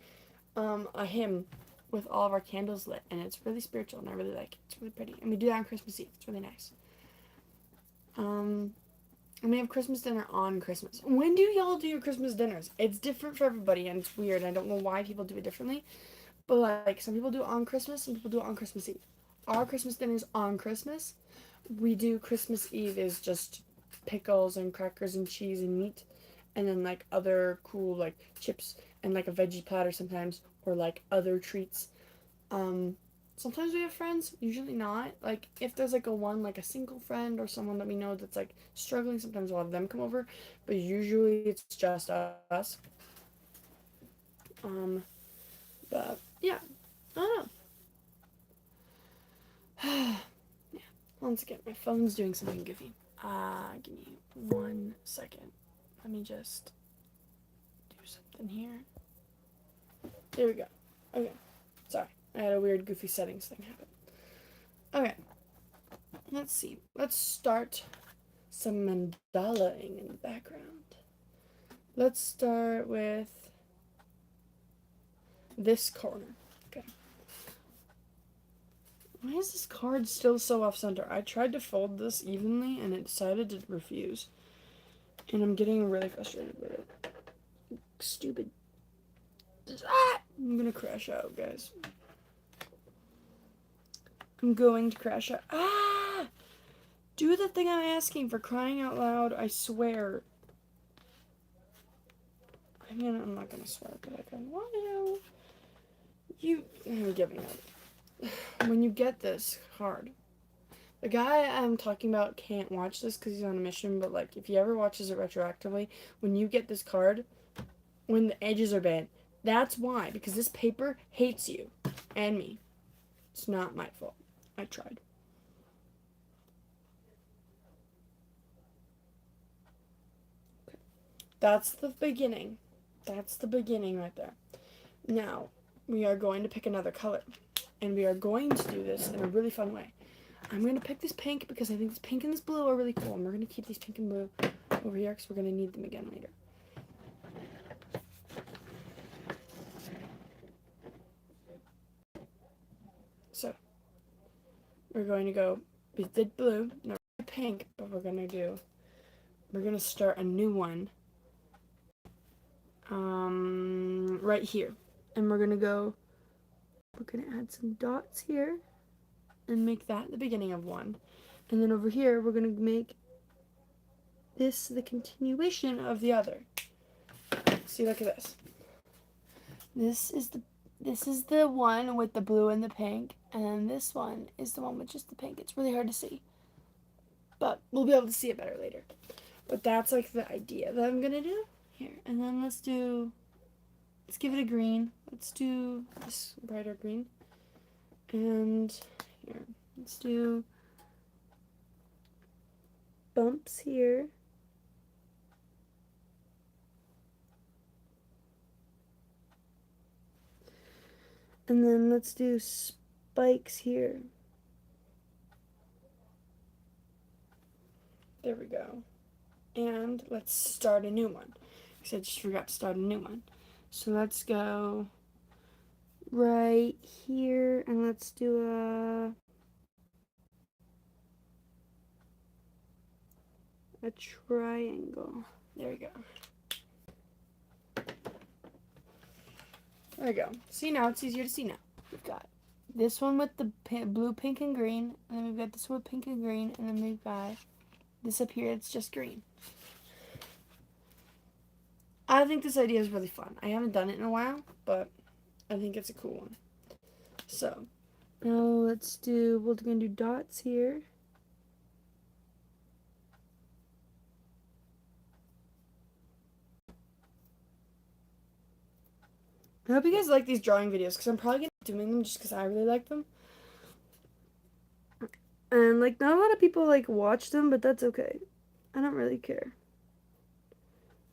a hymn with all of our candles lit, and it's really spiritual, and I really like it. It's really pretty, and we do that on Christmas Eve. It's really nice. And we have Christmas dinner on Christmas. When do y'all do your Christmas dinners? It's different for everybody, and it's weird. I don't know why people do it differently, but like some people do it on Christmas, some people do it on Christmas Eve. Our Christmas dinner's on Christmas. We do Christmas Eve is just pickles and crackers and cheese and meat, and then like other cool like chips and like a veggie platter sometimes, or like other treats. Um, Sometimes we have friends, usually not. Like if there's like a single friend or someone that we know that's like struggling, sometimes we'll have them come over, but usually it's just us. Um, but yeah, I don't know. Yeah. Once again, my phone's doing something goofy. Give me 1 second. Let me just do something here. There we go. Okay. Sorry. I had a weird goofy settings thing happen. Okay. Let's see. Let's start some mandalaing in the background. Let's start with this corner. Okay. Why is this card still so off center? I tried to fold this evenly and it decided to refuse. And I'm getting really frustrated with it. Stupid. I'm gonna crash out, guys. I'm going to crash out. Do the thing I'm asking, for crying out loud, I swear. I mean, I'm not gonna swear, but I kind of want to. I'm giving up. When you get this card, the guy I'm talking about can't watch this because he's on a mission, but like, if he ever watches it retroactively, when you get this card, when the edges are bad, that's why, because this paper hates you and me. It's not my fault. I tried. Okay. That's the beginning. That's the beginning right there. Now, we are going to pick another color. And we are going to do this in a really fun way. I'm going to pick this pink because I think this pink and this blue are really cool. And we're going to keep these pink and blue over here because we're going to need them again later. So, we're going to go, we did blue, no pink, but we're going to start a new one right here. And we're going to add some dots here and make that the beginning of one. And then over here, we're going to make this the continuation of the other. See, look at this. This is the one with the blue and the pink, and then this one is the one with just the pink. It's really hard to see, but we'll be able to see it better later. But that's like the idea that I'm gonna do here. And then let's give it a green. Let's do this brighter green. And here, let's do bumps here. And then let's do spikes here. There we go. And let's start a new one. Because I just forgot to start a new one. So let's go right here and let's do a triangle. There we go. There we go. See, now it's easier to see now. We've got this one with the blue, pink, and green, and then we've got this one with pink and green, and then we've got this up here, it's just green. I think this idea is really fun. I haven't done it in a while, but I think it's a cool one. So, now we're going to do dots here. I hope you guys like these drawing videos, because I'm probably going to be doing them just because I really like them. And, like, not a lot of people, like, watch them, but that's okay. I don't really care.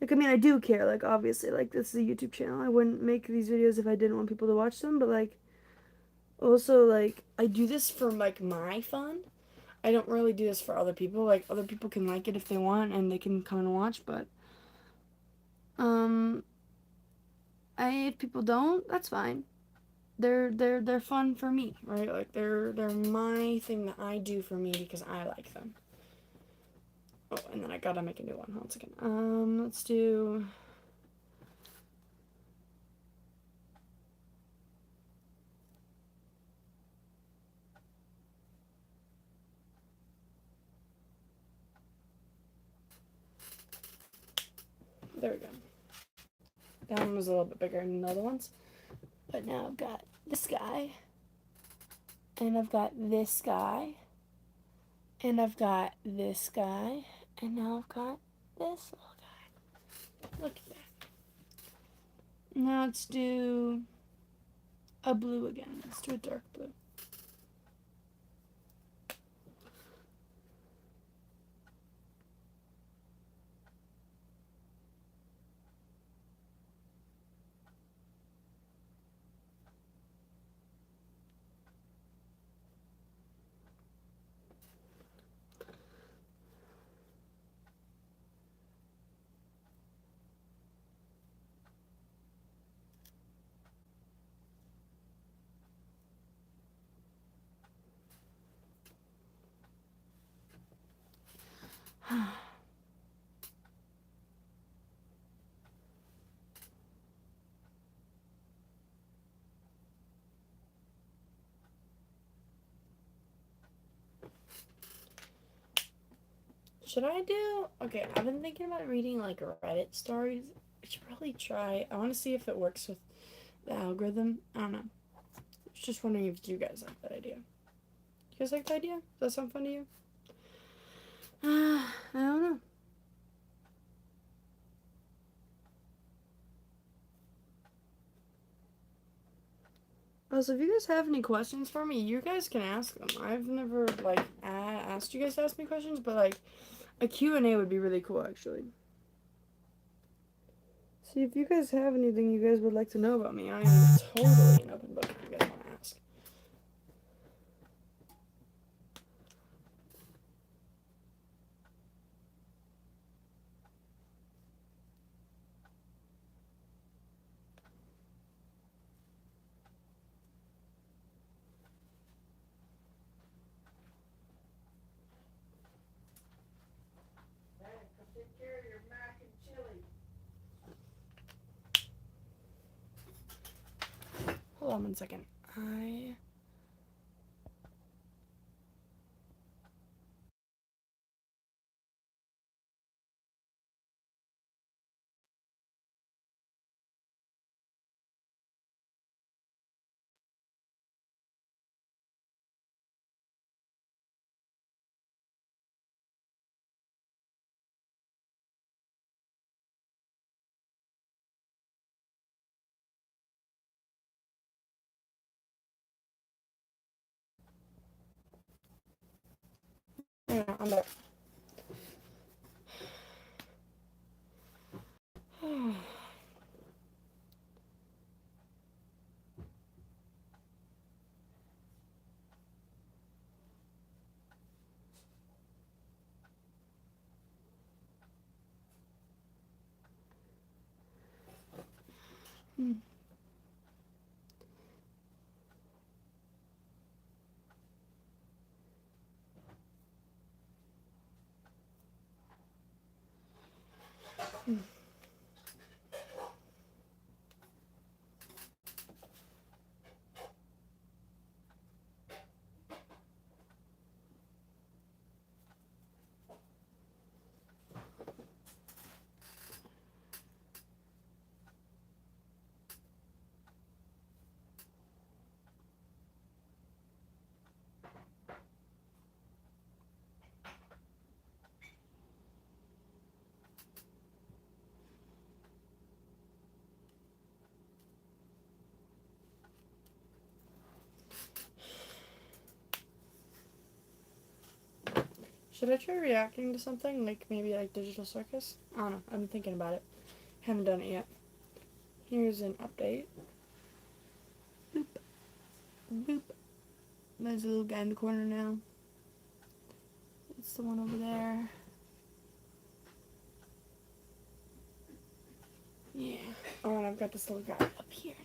Like, I mean, I do care, like, obviously. Like, this is a YouTube channel. I wouldn't make these videos if I didn't want people to watch them, but, like, also, like, I do this for, like, my fun. I don't really do this for other people. Like, other people can like it if they want, and they can come and watch, but, if people don't, that's fine. They're fun for me, right? Like, they're my thing that I do for me because I like them. Oh, and then I gotta make a new one. Hold on a second. Let's do... There we go. That one was a little bit bigger than the other ones. But now I've got this guy. And I've got this guy. And I've got this guy. And now I've got this little guy. Look at that. Now let's do a blue again. Let's do a dark blue. Should I do... Okay, I've been thinking about reading, like, Reddit stories. I should probably try. I want to see if it works with the algorithm. I don't know. I was just wondering if you guys like that idea. You guys like the idea? Does that sound fun to you? I don't know. Also, if you guys have any questions for me, you guys can ask them. I've never, like, asked you guys to ask me questions, but, like, a Q&A would be really cool, actually. See, if you guys have anything you guys would like to know about me, I am totally an open book if you guys want to ask. Take care of your mac and chili. Hold on 1 second. Yeah, I'm back. Should I try reacting to something, like maybe like Digital Circus? I don't know. I've been thinking about it. Haven't done it yet. Here's an update. Boop. Boop. There's a little guy in the corner now. It's the one over there. Yeah. Oh, and I've got this little guy up here now.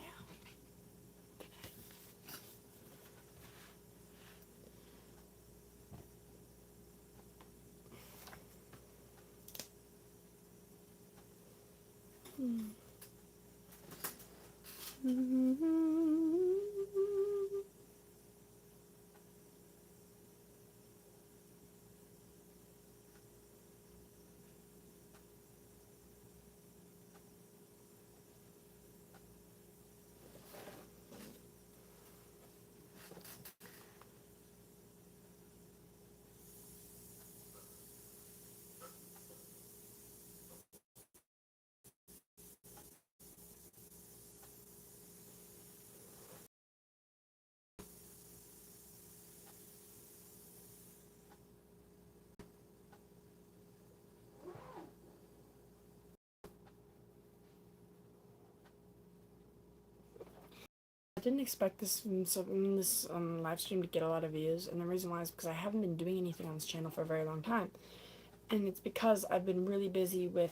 I didn't expect this live stream to get a lot of views, and the reason why is because I haven't been doing anything on this channel for a very long time, and it's because I've been really busy with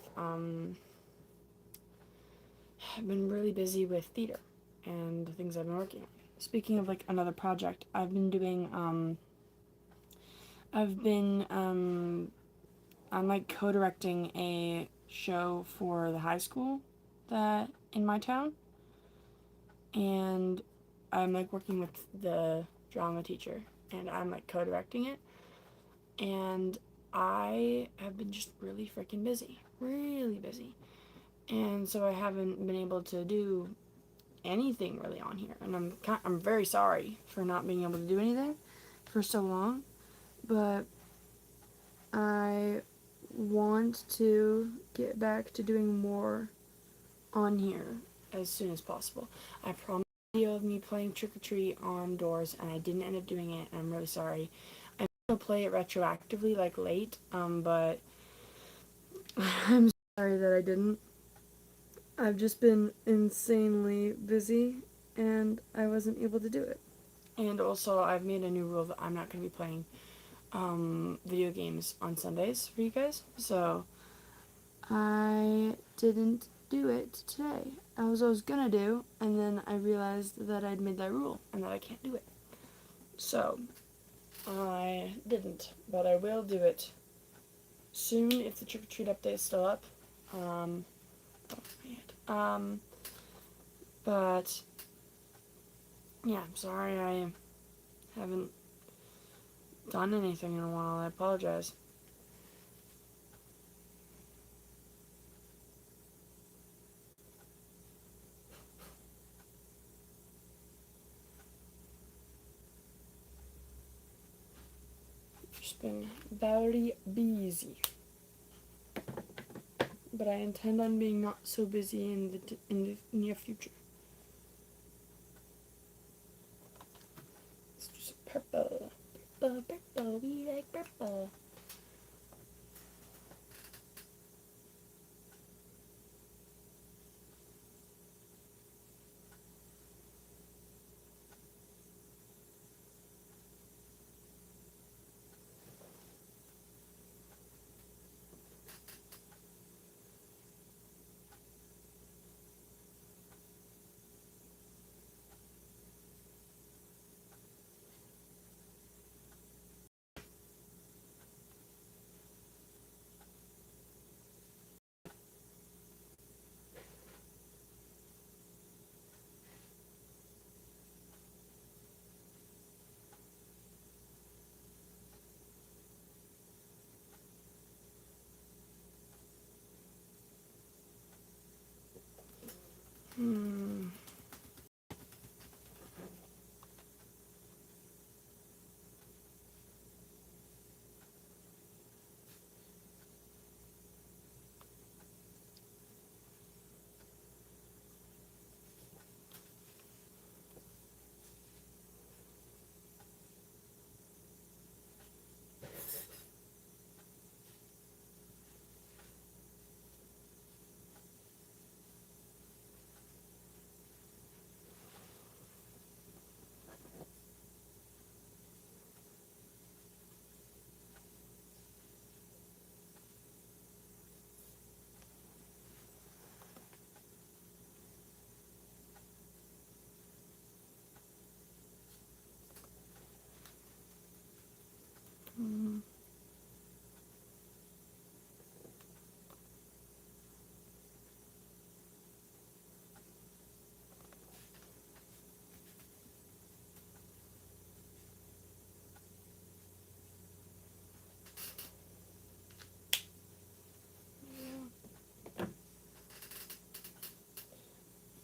theater and the things I've been working on. Speaking of like another project, I'm like co-directing a show for the high school that in my town, and I'm like working with the drama teacher, and I'm like co-directing it, and I have been just really freaking busy, and so I haven't been able to do anything really on here, and I'm very sorry for not being able to do anything for so long, but I want to get back to doing more on here as soon as possible. I promised a video of me playing Trick or Treat on doors, and I didn't end up doing it, and I'm really sorry. I'm gonna play it retroactively, like late, but I'm sorry that I didn't. I've just been insanely busy, and I wasn't able to do it. And also, I've made a new rule that I'm not gonna be playing video games on Sundays for you guys, so I didn't do it today. I was gonna do, and then I realized that I'd made that rule and that I can't do it. So I didn't, but I will do it soon if the Trick or Treat update is still up. But yeah, I'm sorry I haven't done anything in a while. I apologize. Just been very busy, but I intend on being not so busy in the near future. It's just purple, purple, we like purple.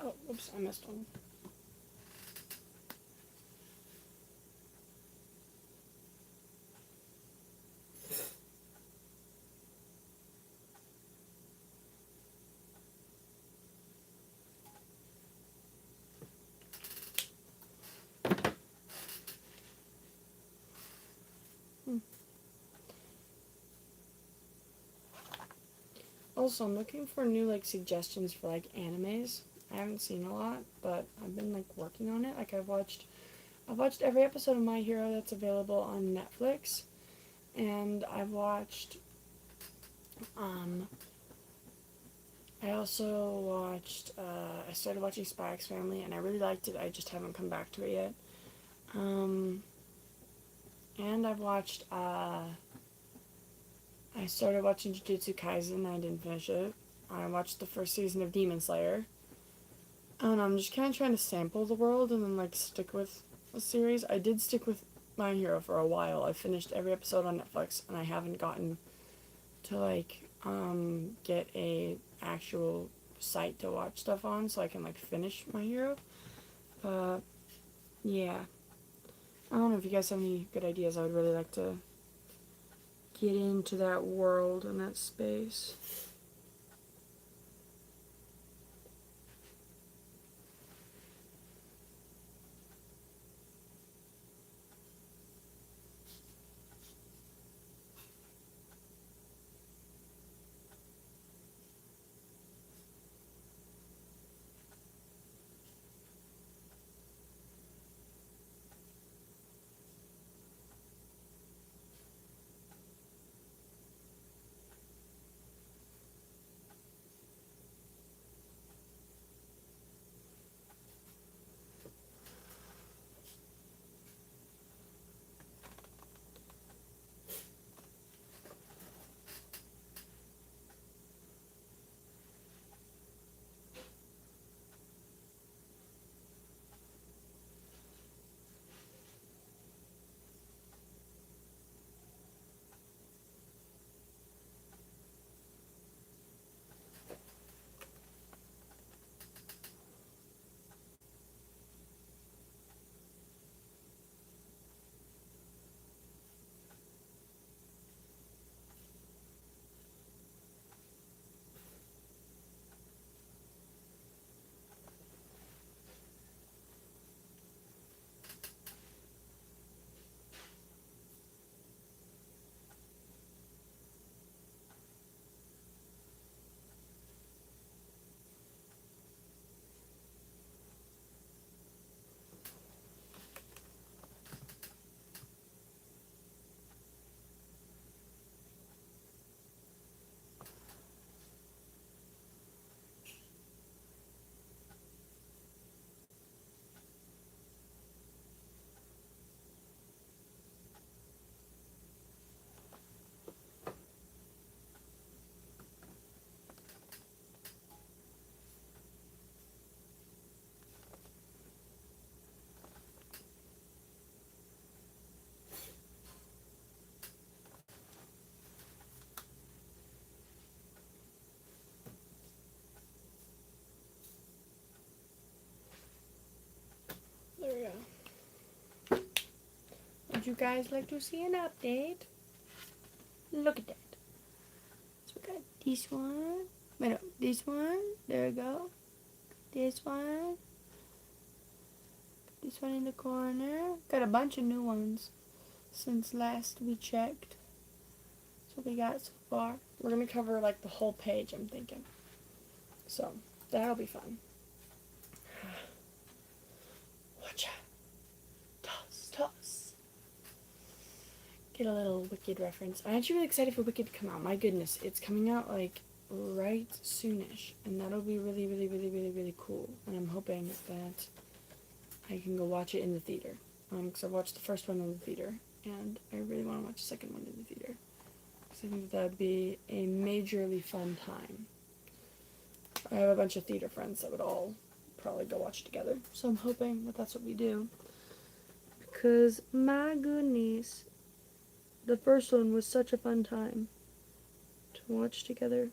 Oh, oops, I missed one. Also, I'm looking for new like suggestions for like animes. I haven't seen a lot, but I've been like working on it. Like I've watched every episode of My Hero that's available on Netflix, and um I also watched I started watching Spy X Family, and I really liked it. I just haven't come back to it yet. Um and I started watching Jujutsu Kaisen. I didn't finish it. I watched the first season of Demon Slayer. I don't know, I'm just kind of trying to sample the world and then like stick with a series. I did stick with My Hero for a while. I finished every episode on Netflix, and I haven't gotten to like get a actual site to watch stuff on so I can like finish My Hero. But yeah, I don't know if you guys have any good ideas. I would really like to get into that world and that space. There we go. Would you guys like to see an update? Look at that. So we got this one. Wait, no, this one. There we go. This one. This one in the corner. Got a bunch of new ones since last we checked. That's what we got so far. We're gonna cover like the whole page, I'm thinking. So that'll be fun. Watcha. Toss. Get a little Wicked reference. I'm actually really excited for Wicked to come out. My goodness, it's coming out like right soonish, and that'll be really, really, really, really, really cool. And I'm hoping that I can go watch it in the theater. Because I watched the first one in the theater, and I really want to watch the second one in the theater. Because I think that would be a majorly fun time. I have a bunch of theater friends that would all probably go watch together. So I'm hoping that that's what we do. Because, my goodness, the first one was such a fun time to watch together.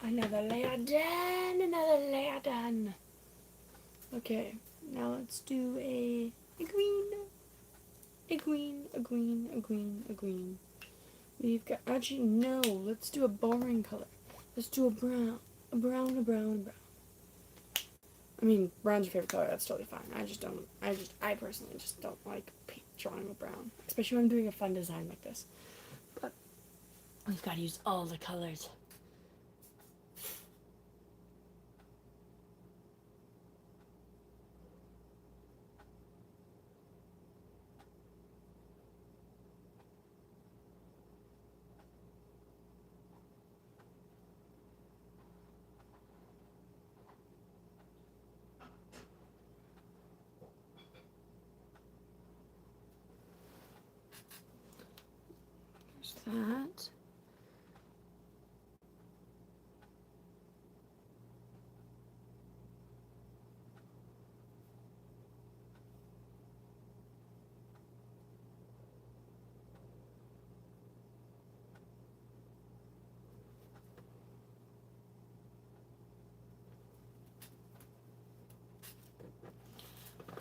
Another layer done. Another layer done. Okay, now let's do a green. A green, a green, a green, a green. We've got, actually, no, let's do a boring color. Let's do a brown. A brown, a brown, a brown. I mean, brown's your favorite color, that's totally fine. I personally just don't like drawing with brown. Especially when I'm doing a fun design like this. But we've got to use all the colors. There's that.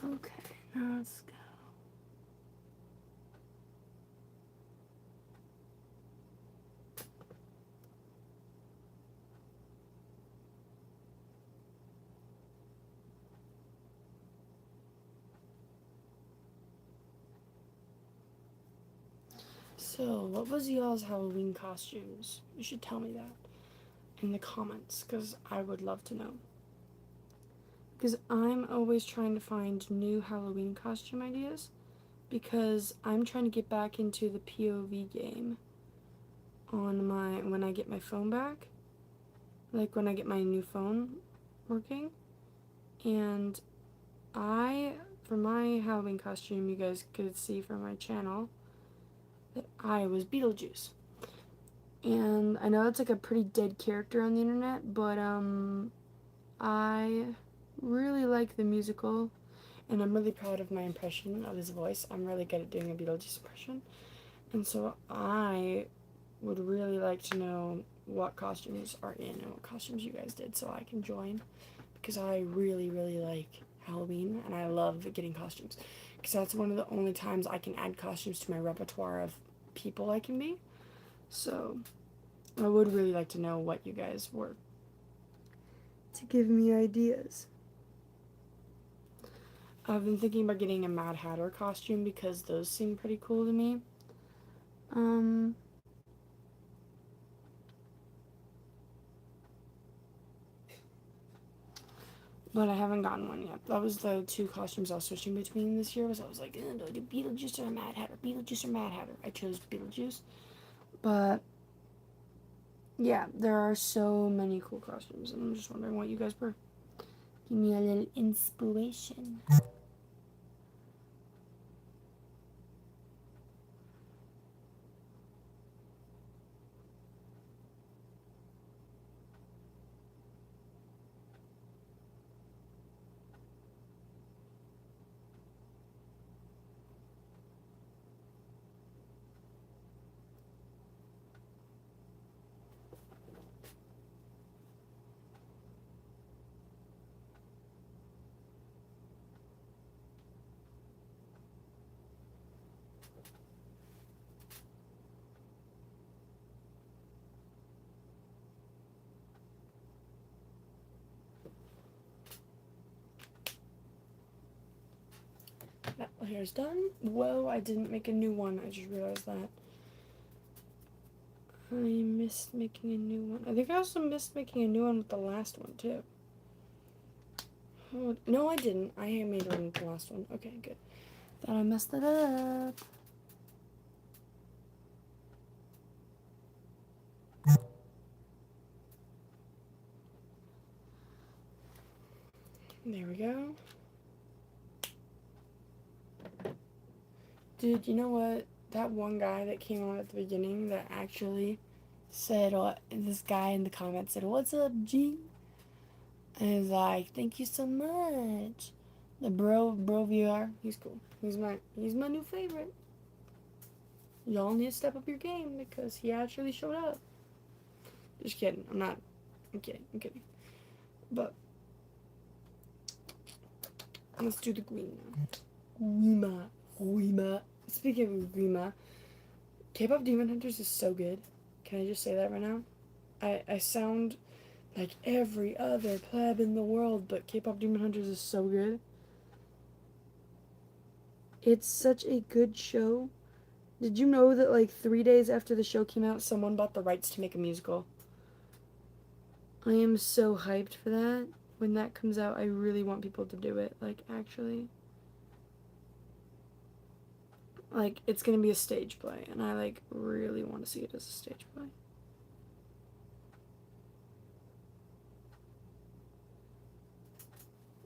Okay, now let's go. So, what was y'all's Halloween costumes? You should tell me that in the comments, because I would love to know. Because I'm always trying to find new Halloween costume ideas, because I'm trying to get back into the POV game on when I get my phone back, like when I get my new phone working. And for my Halloween costume, you guys could see from my channel that I was Beetlejuice. And I know that's like a pretty dead character on the internet, but I really like the musical, and I'm really proud of my impression of his voice. I'm really good at doing a Beetlejuice impression, and so I would really like to know what costumes are in and what costumes you guys did so I can join, because I really, really like Halloween, and I love getting costumes, because that's one of the only times I can add costumes to my repertoire of people I can be. So I would really like to know what you guys were, to give me ideas. I've been thinking about getting a Mad Hatter costume because those seem pretty cool to me. But I haven't gotten one yet. That was the two costumes I was switching between this year. I was like, do I do Beetlejuice or Mad Hatter? Beetlejuice or Mad Hatter? I chose Beetlejuice. But yeah, there are so many cool costumes, and I'm just wondering what you guys were. Give me a little inspiration. That hair's done. Whoa, I didn't make a new one. I just realized that. I missed making a new one. I think I also missed making a new one with the last one, too. Oh, no, I didn't. I made one with the last one. Okay, good. Thought I messed it up. There we go. Dude, you know what? That one guy that came on at the beginning that actually said, this guy in the comments said, "What's up, G?" And he's like, "Thank you so much." The bro VR, he's cool. He's my new favorite. Y'all need to step up your game because he actually showed up. Just kidding. I'm not I'm kidding. But let's do the Guima. Speaking of Guima, K-pop Demon Hunters is so good. Can I just say that right now? I sound like every other pleb in the world, but K-pop Demon Hunters is so good. It's such a good show. Did you know that like 3 days after the show came out, someone bought the rights to make a musical? I am so hyped for that. When that comes out, I really want people to do it. Like, actually. Like, it's gonna be a stage play, and I like really want to see it as a stage play.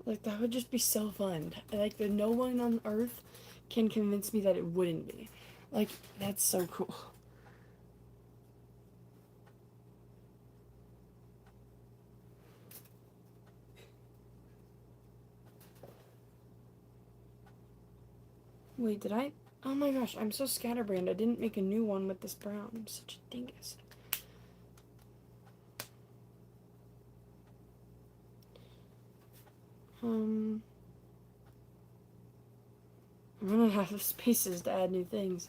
Like, that would just be so fun. Like, no one on earth can convince me that it wouldn't be. Like, that's so cool. Wait, did I? Oh my gosh, I'm so scatterbrained. I didn't make a new one with this brown. I'm such a dingus. I'm running out of spaces to add new things.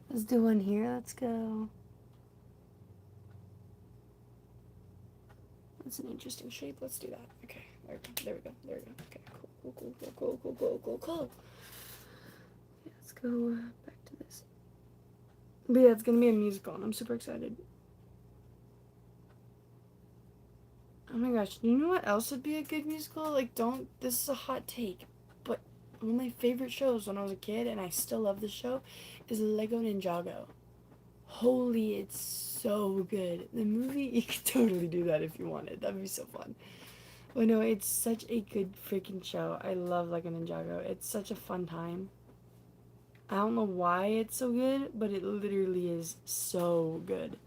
Let's do one here. Let's go. That's an interesting shape. Let's do that. Okay, there we go. Okay, cool. Yeah, let's go back to this. But yeah, it's gonna be a musical, and I'm super excited. Oh my gosh, you know what else would be a good musical? Like, this is a hot take, but one of my favorite shows when I was a kid, and I still love this show, is Lego Ninjago. Holy, it's so good. The movie, you could totally do that if you wanted. That'd be so fun. But no, it's such a good freaking show. I love Lego Ninjago. It's such a fun time. I don't know why it's so good, but it literally is so good.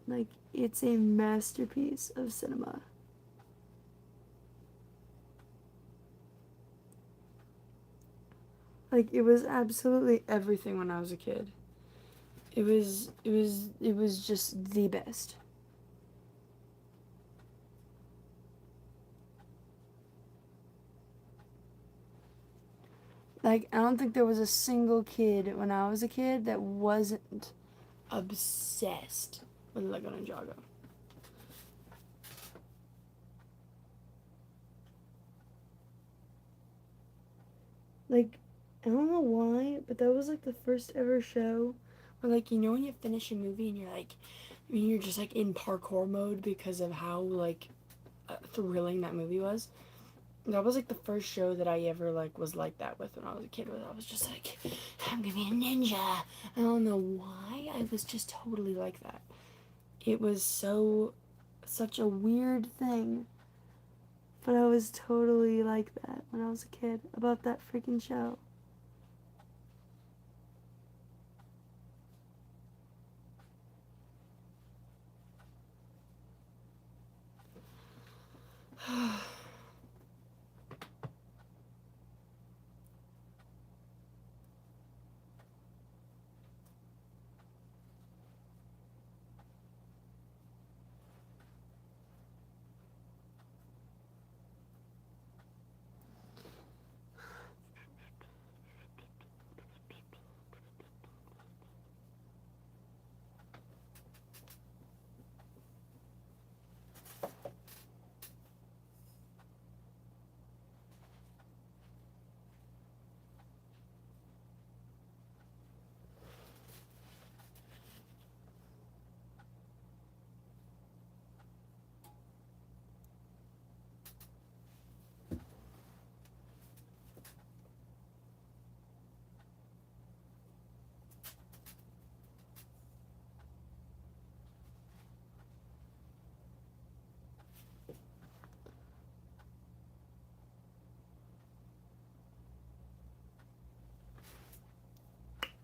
Like, it's a masterpiece of cinema. Like, it was absolutely everything when I was a kid. It was just the best. Like, I don't think there was a single kid when I was a kid that wasn't obsessed with Lego Ninjago. Like, I don't know why, but that was like the first ever show where, like, you know, when you finish a movie and you're like, I mean, you're just like in parkour mode because of how like thrilling that movie was. That was like the first show that I ever like was like that with when I was a kid. Where I was just like, I'm gonna be a ninja. I don't know why. I was just totally like that. It was such a weird thing, but I was totally like that when I was a kid about that freaking show.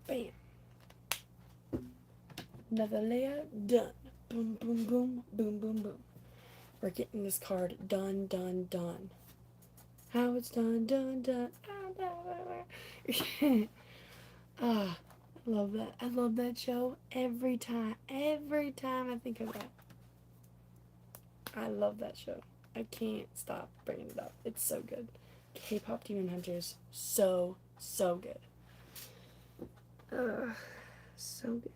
Bam. Another layer done. Boom, boom, boom, boom, boom, boom. We're getting this card done. How it's done. Ah, I love that. I love that show every time. Every time I think of that. I love that show. I can't stop bringing it up. It's so good. K-pop Demon Hunters, so good. So good.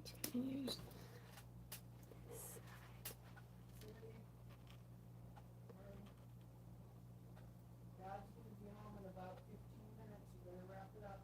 Just gonna use Dad's gonna be home in about 15 minutes. You better wrap it up.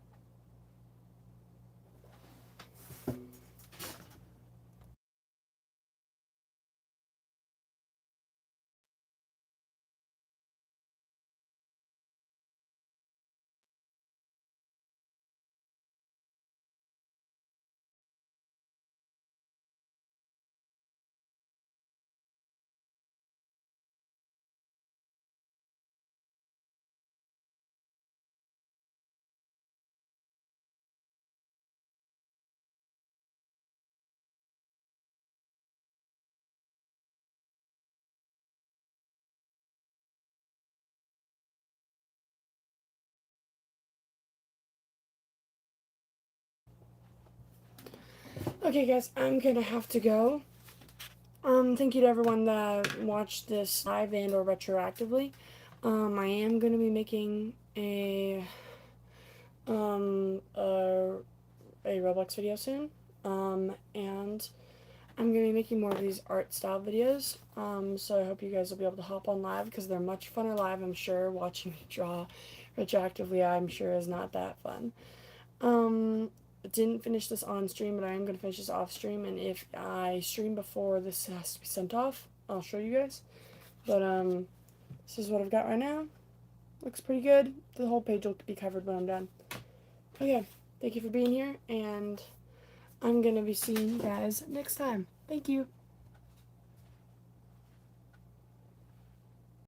Okay, guys, I'm gonna have to go. Thank you to everyone that watched this live and or retroactively. I am gonna be making um, a, a Roblox video soon. And I'm gonna be making more of these art style videos. So I hope you guys will be able to hop on live because they're much funner live, I'm sure. Watching me draw retroactively, I'm sure, is not that fun. Didn't finish this on stream, but I am going to finish this off stream, and if I stream before this has to be sent off, I'll show you guys. But this is what I've got right now. Looks pretty good. The whole page will be covered when I'm done. Okay, thank you for being here, and I'm going to be seeing you guys next time. Thank you.